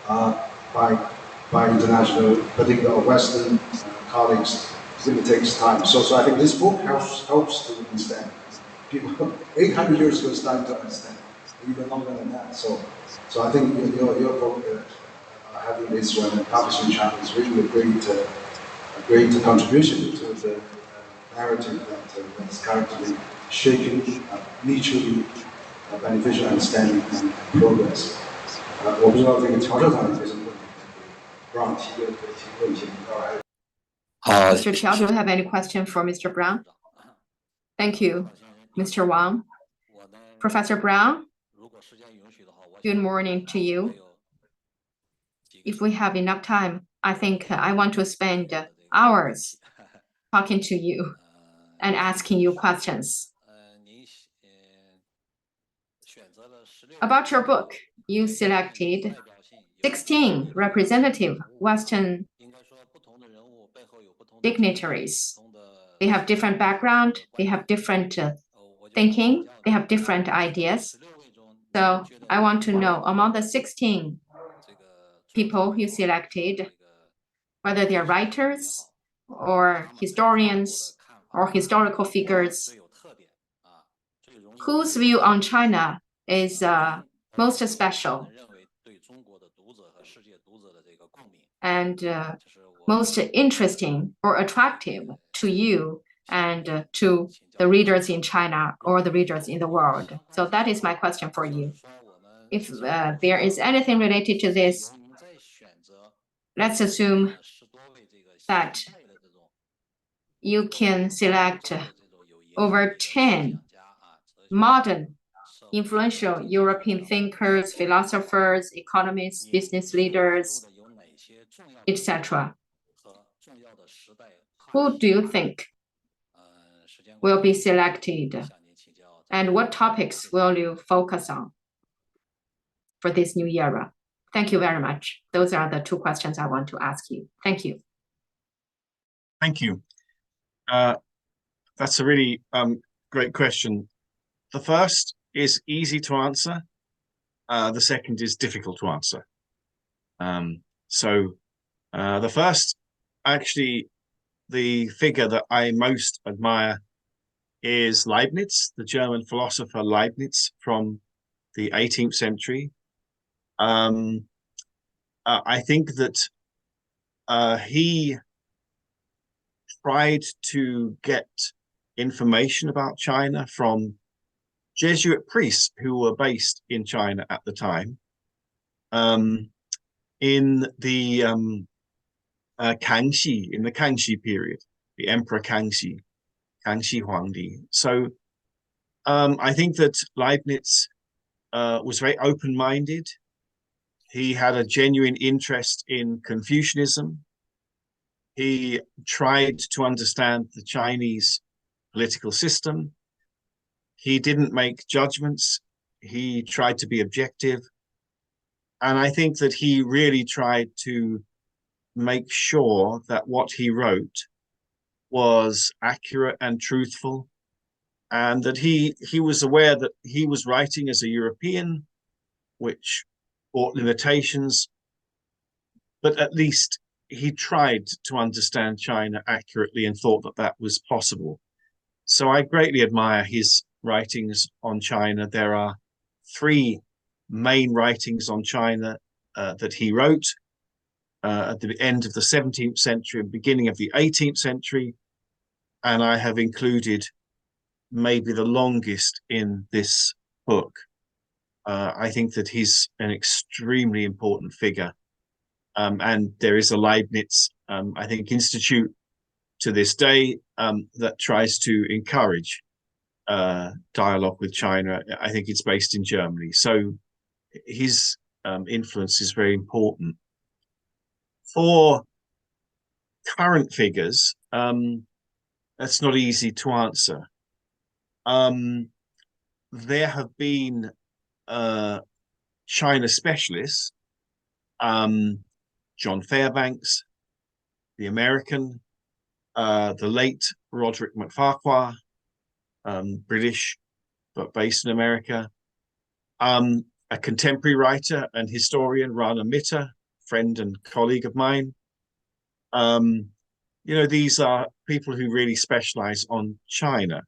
by international, particularly Western colleagues, really takes time. So I think this book helps to understand. People 800 years ago starting to understand, even longer than that. So I think your book, having this one published in China, is really a great contribution to the narrative that's currently shaping mutually beneficial understanding and progress. 我不知道这个乔校长有没有什么问题，Brown 提问题，Mr.
Qiao, do you have any question for Mr. Brown? Thank you, Mr. Wang. Professor Brown, good morning to you. If we have enough time, I think I want to spend hours talking to you and asking you questions. About your book, you selected 16 representative Western dignitaries. They have different background, they have different thinking, they have different ideas. So I want to know, among the 16 people you selected, whether they are writers or historians or historical figures, whose view on China is most special and most interesting or attractive to you and to the readers in China or the readers in the world. So that is my question for you. If there is anything related to this, let's assume that you can select over 10 modern influential European thinkers, philosophers, economists, business leaders, etc. Who do you think will be selected? And what topics will you focus on for this new era? Thank you very much. Those are the 2 questions I want to ask you. Thank you.
Thank you. That's a really great question. The first is easy to answer. The second is difficult to answer. So The first, actually, the figure that I most admire is Leibniz, the German philosopher Leibniz from the 18th century. I think that he tried to get information about China from Jesuit priests who were based in China at the time. In the Kangxi, in the Kangxi period, the Emperor Kangxi Huangdi. So I think that Leibniz was very open-minded. He had a genuine interest in Confucianism. He tried to understand the Chinese political system. He didn't make judgments. He tried to be objective. And I think that he really tried to make sure that what he wrote was accurate and truthful, and that he was aware that he was writing as a European, which brought limitations, but at least he tried to understand China accurately and thought that that was possible. So I greatly admire his writings on China. There are three main writings on China that he wrote at the end of the 17th century and beginning of the 18th century. And I have included maybe the longest in this book. I think that he's an extremely important figure. And there is a Leibniz, I think, institute to this day that tries to encourage dialogue with China. I think it's based in Germany. So his influence is very important. For current figures, that's not easy to answer. There have been China specialists, John Fairbanks, the American, the late Roderick MacFarquhar, British, but based in America, a contemporary writer and historian, Rana Mitter, friend and colleague of mine. You know, these are people who really specialize on China.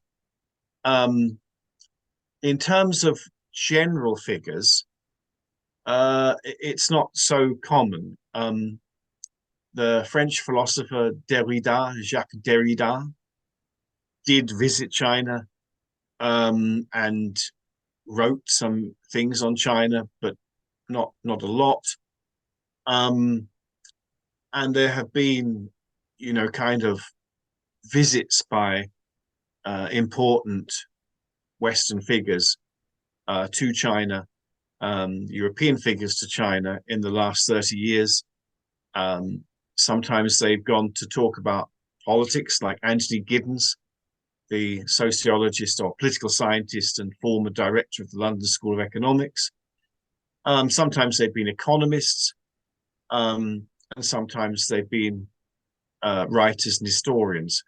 In terms of general figures, it's not so common. The French philosopher Derrida, Jacques Derrida, did visit China and wrote some things on China, but not a lot. And there have been, you know, kind of visits by important Western figures to China, European figures to China in the last 30 years. Sometimes they've gone to talk about politics, like Anthony Giddens, the sociologist or political scientist and former director of the London School of Economics. Sometimes they've been economists, and sometimes they've been writers and historians.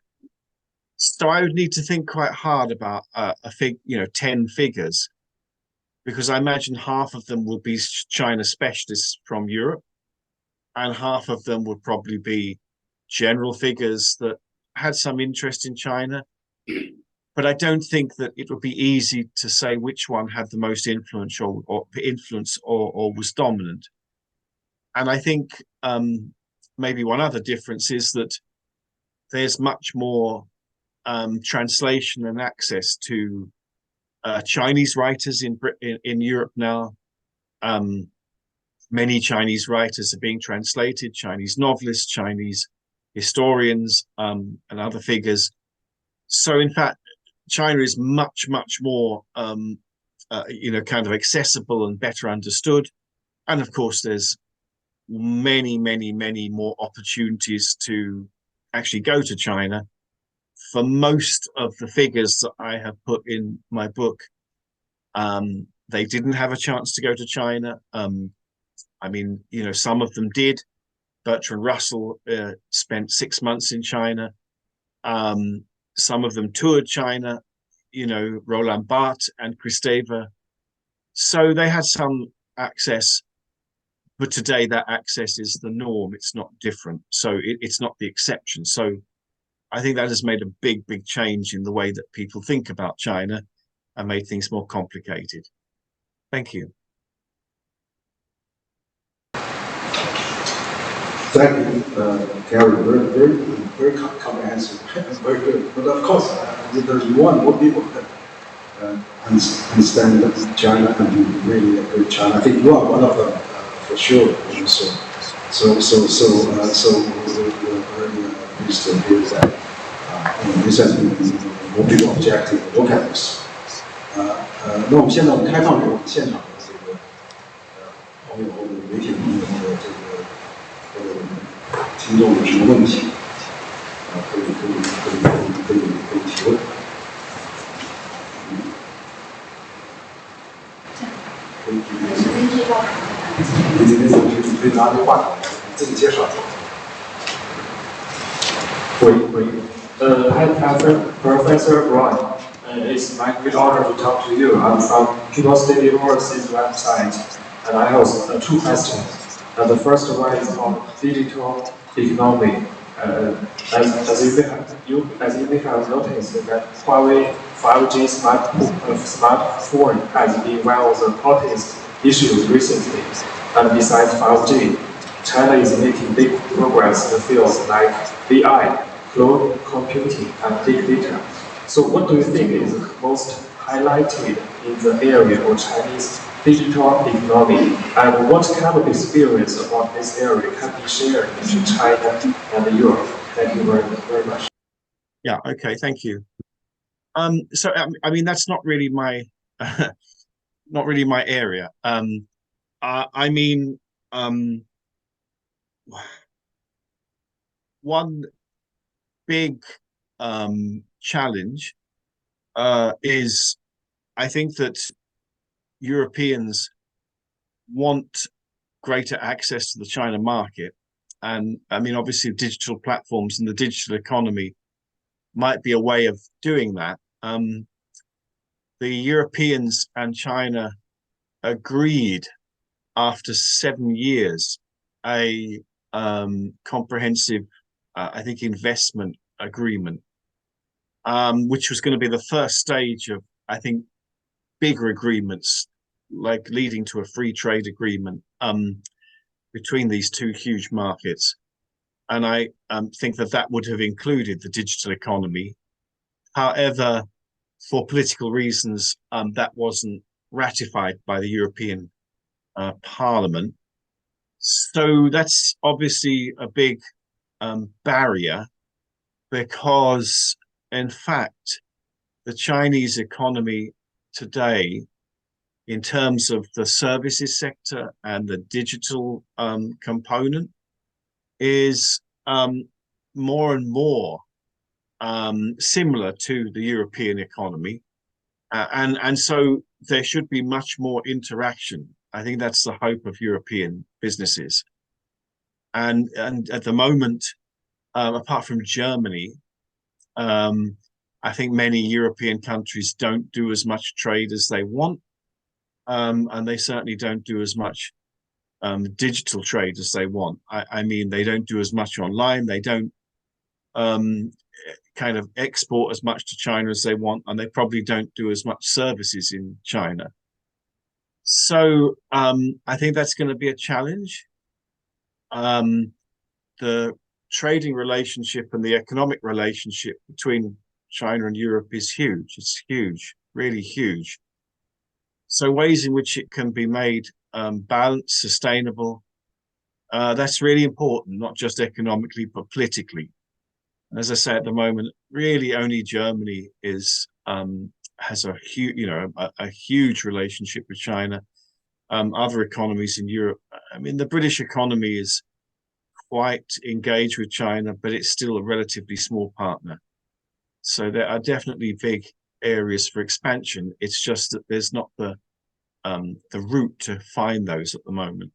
So I would need to think quite hard about 10 figures, because I imagine half of them would be China specialists from Europe, and half of them would probably be general figures that had some interest in China. But I don't think that it would be easy to say which one had the most influence or was dominant. And I think maybe one other difference is that there's much more translation and access to Chinese writers in Europe now. Many Chinese writers are being translated, Chinese novelists, Chinese historians, and other figures. So in fact, China is much more, kind of accessible and better understood. And of course, there's many more opportunities to actually go to China. For most of the figures that I have put in my book, they didn't have a chance to go to China. I mean, you know, some of them did. Bertrand Russell spent 6 months in China. Some of them toured China, you know, Roland Barthes and Christeva. So they had some access, but today that access is the norm. It's not different. So it's not the exception. So I think that has made a big, big change in the way that people think about China and made things more complicated. Thank you.
Thank you, Gary. Very comprehensive, very good. But of course, there's more and more people that understand that China and really a great China. I think you are one of them for sure. So we're very pleased to hear that. This has been more people objecting look at this. 那我们现在开放给我们现场的这个朋友或者媒体朋友或者这个。听众有什么问题可以提问。你可以拿着话筒自己介绍。
Professor Ron, it's my great honor to talk to you. I'm from University Overseas website, and I have two questions. The first one is on digital economy. As you may have noticed that Huawei 5G smartphone has been one of the hottest issues recently. And besides 5G, China is making big progress in fields like AI, cloud computing, and big data. So what do you think is most highlighted in the area of Chinese digital economy, and what kind of experience about this area can be shared between China and Europe? Thank you very much.
Yeah, okay, thank you. So I mean that's not really my area. I mean one big challenge is I think that Europeans want greater access to the China market. And I mean, obviously digital platforms and the digital economy might be a way of doing that. The Europeans and China agreed after 7 years a comprehensive, I think, investment agreement, which was going to be the first stage of, I think, bigger agreements, like leading to a free trade agreement between these two huge markets. And I think that would have included the digital economy. However, for political reasons, that wasn't ratified by the European Parliament. So that's obviously a big barrier, because in fact, the Chinese economy today, in terms of the services sector and the digital component, is more and more similar to the European economy. And so there should be much more interaction. I think that's the hope of European businesses. And at the moment, apart from Germany, I think many European countries don't do as much trade as they want. And they certainly don't do as much digital trade as they want. I mean, they don't do as much online. They don't kind of export as much to China as they want, and they probably don't do as much services in China. So I think that's going to be a challenge. The trading relationship and the economic relationship between China and Europe is huge. It's huge, really huge. So ways in which it can be made balanced, sustainable, that's really important, not just economically, but politically. And as I say, at the moment, really only Germany is has a huge, a huge relationship with China. Other economies in Europe, I mean, the British economy is quite engaged with China, but it's still a relatively small partner. So there are definitely big areas for expansion. It's just that there's not the route to find those at the moment.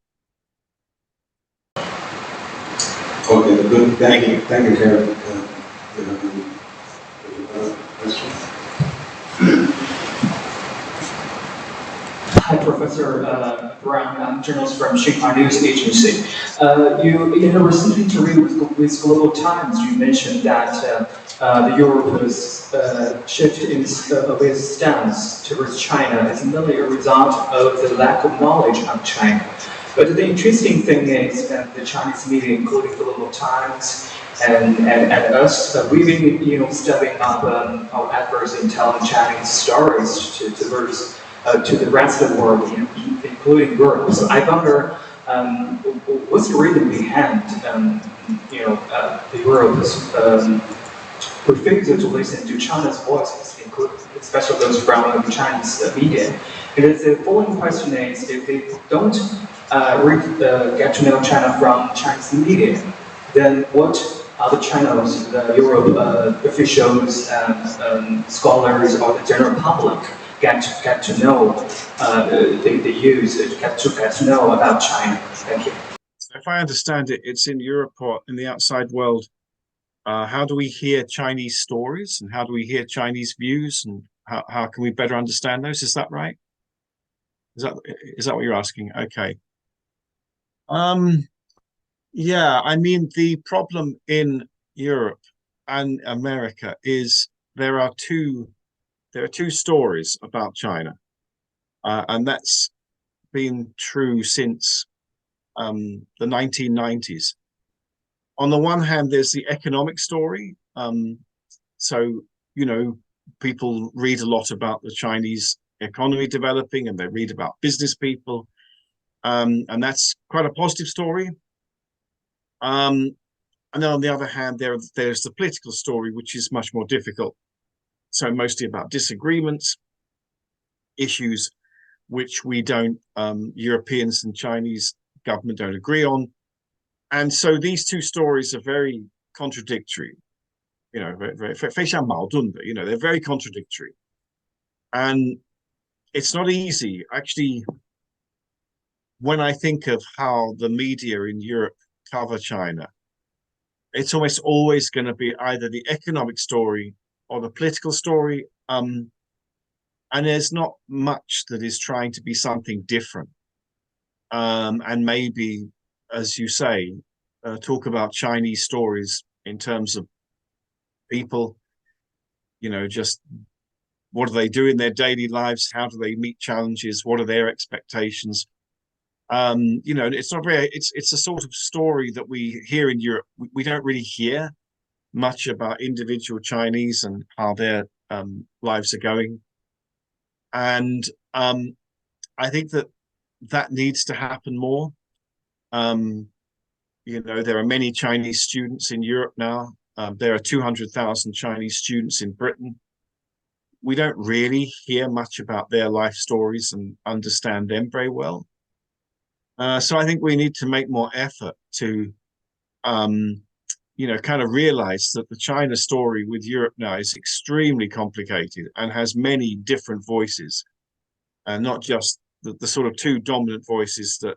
Okay, good. Thank you, Karen.
Hi, Professor Brown. I'm a journalist from Xinhua News Agency. In a recent interview with Global Times, you mentioned that the Europe's shift in its stance towards China is mainly a result of the lack of knowledge of China. But the interesting thing is that the Chinese media, including Global Times and us, we've been stepping up our efforts in telling Chinese stories to the rest of the world, including Europe. So I wonder, what's the reason behind the Europe's refusal to listen to China's voices, especially those from the Chinese media? Because the following question is, if they don't get to know China from Chinese media, then what other channels the Europe officials, scholars, or the general public get to know, they use get to know about China? Thank you.
So if I understand it, it's in Europe or in the outside world. How do we hear Chinese stories, and how do we hear Chinese views, and how can we better understand those? Is that right? Is that what you're asking? Okay. Yeah, I mean, the problem in Europe and America is there are two stories about China, and that's been true since the 1990s. On the one hand, there's the economic story. So, people read a lot about the Chinese economy developing, and they read about business people, and that's quite a positive story. And then on the other hand, there's the political story, which is much more difficult. So mostly about disagreements, issues which we don't, Europeans and Chinese government don't agree on. And so these two stories are very contradictory, very 矛盾的, they're very contradictory. And it's not easy. Actually, when I think of how the media in Europe cover China, it's almost always going to be either the economic story or the political story. And there's not much that is trying to be something different. And maybe, as you say, talk about Chinese stories in terms of people, just what do they do in their daily lives? How do they meet challenges? What are their expectations? It's not very, it's a sort of story that we hear in Europe. We don't really hear much about individual Chinese and how their lives are going. And I think that needs to happen more. There are many Chinese students in Europe now. There are 200,000 Chinese students in Britain. We don't really hear much about their life stories and understand them very well. So I think we need to make more effort to, kind of realize that the China story with Europe now is extremely complicated and has many different voices, and not just the sort of two dominant voices that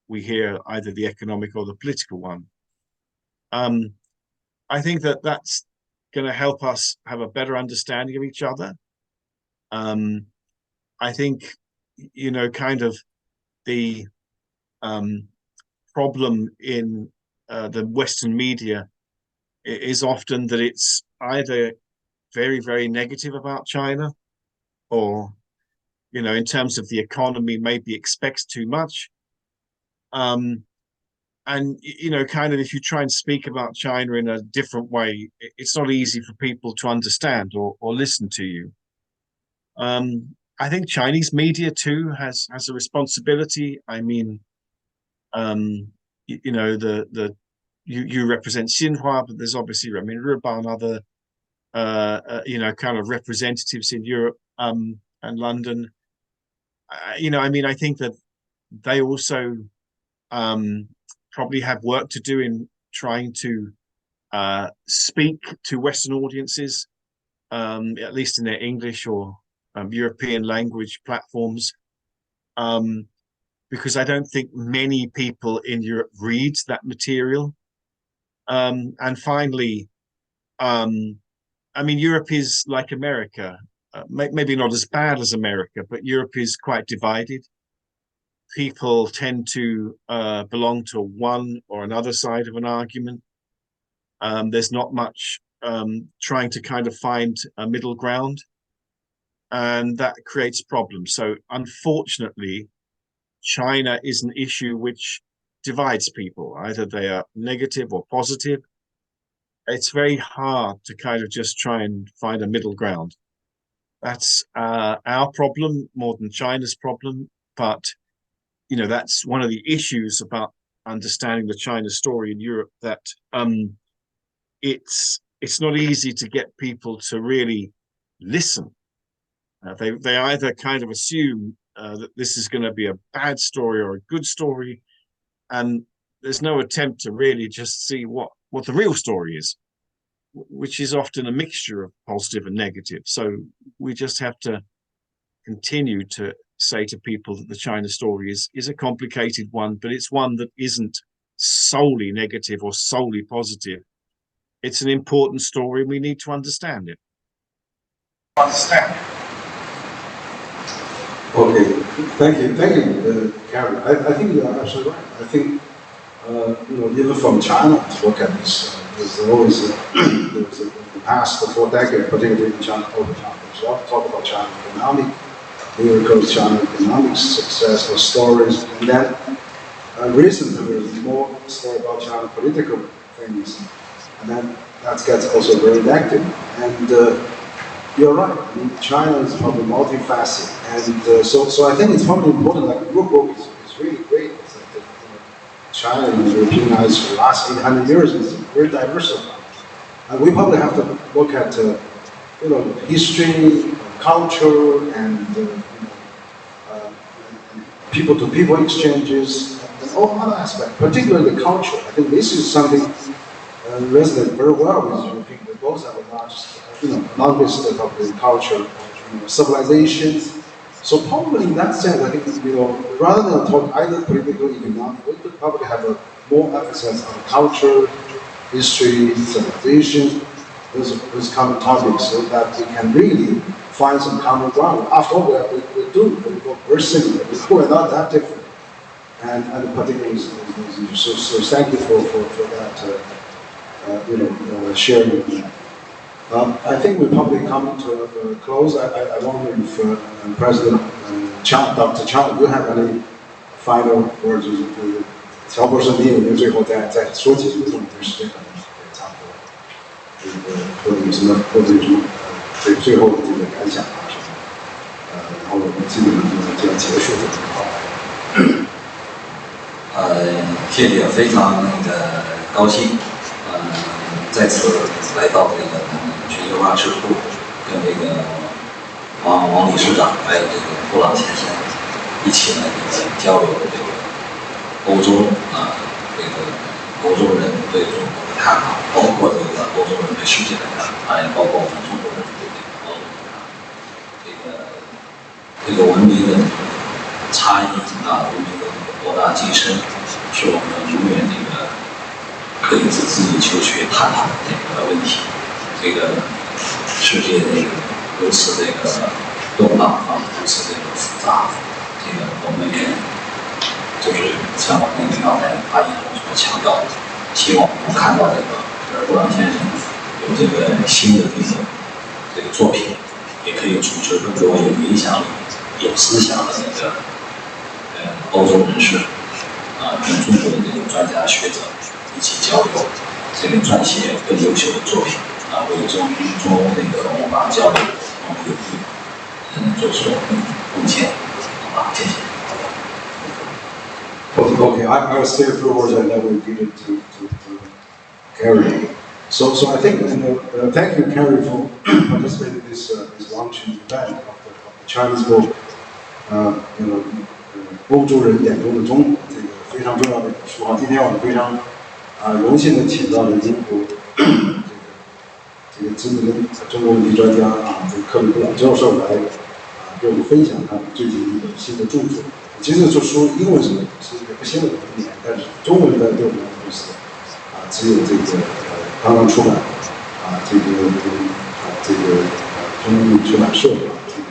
we hear, either the economic or the political one. I think that's going to help us have a better understanding of each other. I think, kind of the problem in the Western media is often that it's either very, very negative about China, or, in terms of the economy, maybe expects too much. And, kind of if you try and speak about China in a different way, it's not easy for people to understand or listen to you. I think Chinese media too has a responsibility. I mean, you represent Xinhua, but there's obviously, Ruba and other, kind of representatives in Europe and London. I think that they also probably have work to do in trying to speak to Western audiences, at least in their English or European language platforms, because I don't think many people in Europe read that material. And finally, Europe is like America. maybe not as bad as America, but Europe is quite divided. People tend to belong to one or another side of an argument. There's not much trying to kind of find a middle ground, and that creates problems. So unfortunately, China is an issue which divides people. Either they are negative or positive. It's very hard to kind of just try and find a middle ground. That's our problem more than China's problem. But, you know, that's one of the issues about understanding the China story in Europe, that it's not easy to get people to really listen. They either kind of assume that this is going to be a bad story or a good story, and there's no attempt to really just see what the real story is, which is often a mixture of positive and negative. So we just have to continue to say to people that the China story is a complicated one, but it's one that isn't solely negative or solely positive. It's an important story, and we need to understand it.
Okay, thank you, Karen. I think you are absolutely right. I think even from China to look at this, there's always there's in the past 4 decades, particularly in China, over China. There's a lot of talk about China economic miracles, China economic success or stories, and then recently there's more story about China political things, and then that gets also very negative. And you're right. I mean, China is probably multifaceted, and so I think it's probably important. Like your book is really great. It's like China and European eyes for the last 800 years is very diversified, and we probably have to look at history, culture, and people-to-people exchanges, and all other aspects, particularly the culture. I think this is something resonates very well with European. They both have a longest of the culture, civilizations. So probably in that sense, I think rather than talk either political, economic, we could probably have a more emphasis on culture, history, civilization, those common topics, so that we can really find some common ground. After all, we're similar. We're not that different, and particularly those issues. So thank you for that sharing with me. I think we're probably coming to a close. I wonder if President Dr. Chang, you have any final words? 乔博士，你有没有最后再说几句？这么多时间可能也差不多。或者有什么最后的这个感想啊什么？然后我们基本上就要结束这个。
谢谢，非常高兴，再次来到这个全球化智库，跟这个王理事长还有这个布朗先生一起来交流这个欧洲欧洲人对中国的看法，包括这个欧洲人对世界的看法，也包括我们中国人对这个欧洲的看法。这个文明的差异文明的博大精深，是我们永远可以自己求去探讨的这个问题。这个世界如此动荡如此复杂，我们也就是像我们刚才发言中所强调的，希望我们看到布朗先生有这个新的这个作品，也可以组织更多有影响力、有思想的欧洲人士跟中国的这个专家学者一起交流，撰写更优秀的作品为中欧文化交流有益，做出贡献。好，谢谢。
Okay, I will say a few words and then we'll give it to Carrie. So I think, thank you, Carrie, for participating in this launching event of the Chinese book. 欧洲人眼中的中国，这个非常重要的一本书啊。今天我们非常荣幸的请到了英国这个知名的中国问题专家这个克里布朗教授来给我们分享他最近一本新的著作。其实这书英文是也不新的1年，但是中文的对我们来说是只有这个刚刚出版这个中译出版社这个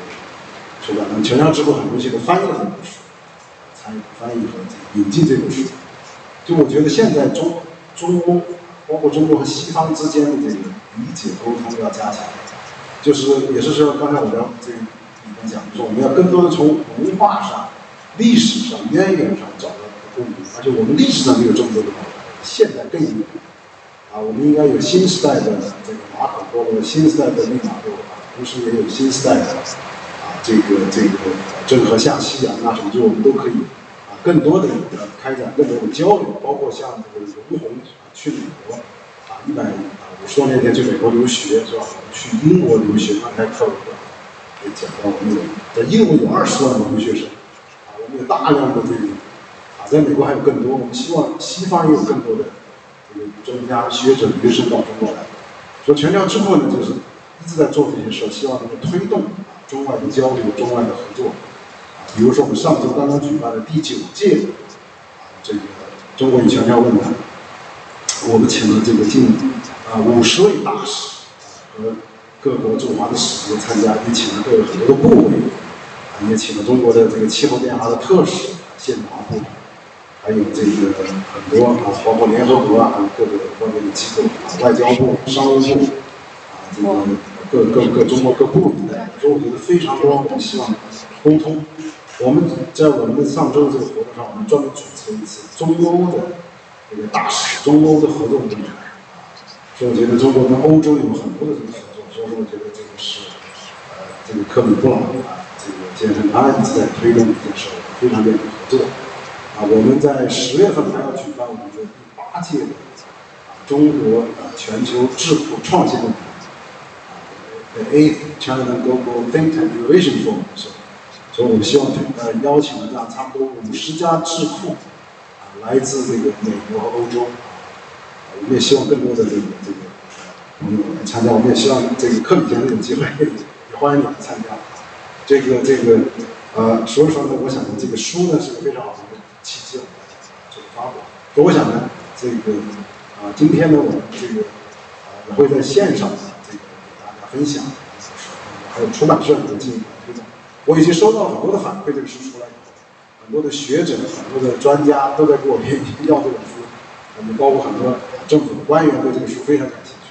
出版，全球智库很多都翻译了这本书，参与翻译和引进这本书。就我觉得现在中欧，包括中国和西方之间的这个理解沟通要加强，就是也是说刚才我聊这个里面讲说，我们要更多的从文化上、历史上、渊源上找到共鸣，而且我们历史上就有这么多的宝藏，现在更有。我们应该有新时代的这个马可波罗，新时代的利玛窦，同时也有新时代的这个郑和下西洋什么，就我们都可以更多的开展更多的交流，包括像这个容闳去美国150多年前去美国留学是吧？去英国留学，刚才课文也讲到，我们在英国有20万的留学生，我们有大量的这个在美国还有更多，我们希望西方也有更多的。专家学者留学生到中国来，所以全球智库呢，就是一直在做这些事，希望能够推动中外的交流、中外的合作。比如说我们上周刚刚举办的第9届这个中国与全球论坛，我们请了这个近50位大使和各国驻华的使节参加，也请了各个很多的部委，也请了中国的这个气候变化的特使现场部。还有这个很多包括联合国还有各个方面的机构外交部、商务部这个各中国各部门的，所以我觉得非常多。我们希望沟通。我们在我们的上周这个活动上，我们专门主持了一次中欧的这个大使、中欧的合作论坛。所以我觉得中国跟欧洲有很多的这个合作，所以说我觉得这个是这个克里布朗这个先生他一直在推动这件事，非常愿意合作。我们在10月份还要举办我们的第8届的中国全球智库创新论坛，the 8th China and Globalization Forum， 所以我们希望邀请了这样差不多50家智库来自这个美国和欧洲，我们也希望更多的这个朋友来参加，我们也希望这个克里先生有机会也欢迎你们参加。所以说呢，我想呢，这个书呢是个非常好的契机，我们来发表。所以我想呢，这个今天呢，我们这个也会在线上这个给大家分享，还有出版社也会进行推动。我已经收到了很多的反馈，这个书出来以后，很多的学者、很多的专家都在给我要这本书，包括很多政府的官员对这个书非常感兴趣，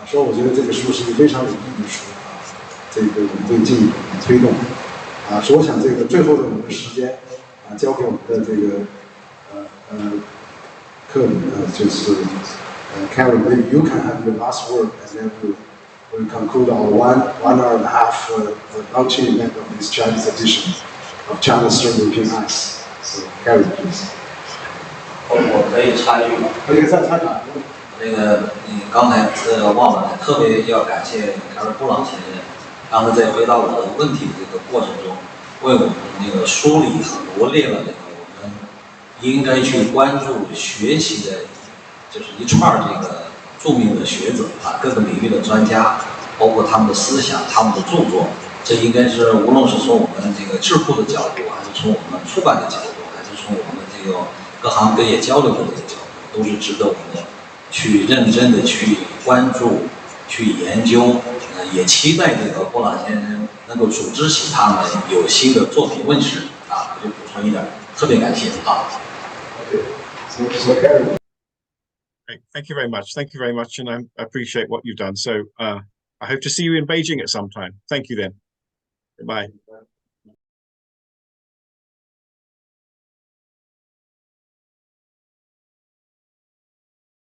说我觉得这个书是一个非常有意义的书这个我们会进一步推动。所以我想这个最后的我们的时间交给我们的这个克里就是 Karen, maybe you can have your last word, and then we'll conclude our 1 hour and a half launching event of this Chinese edition of China's Third European Eyes. So Karen, please.
我可以参与吗？
可以再参与。
那个你刚才忘了，特别要感谢凯尔布朗先生。刚才在回答我的问题的这个过程中，为我们那个梳理和罗列了那个我们应该去关注学习的，就是一串这个著名的学者各个领域的专家，包括他们的思想、他们的著作，这应该是无论是从我们这个智库的角度，还是从我们出版的角度，还是从我们这个各行各业交流的这个角度，都是值得我们去认真的去关注、去研究。也期待这个波朗先生能够组织起他们有新的作品问世我就补充一点，特别感谢
Thank you very much. Thank you very much, and I appreciate what you've done. So I hope to see you in Beijing at some time. Thank you then. Goodbye.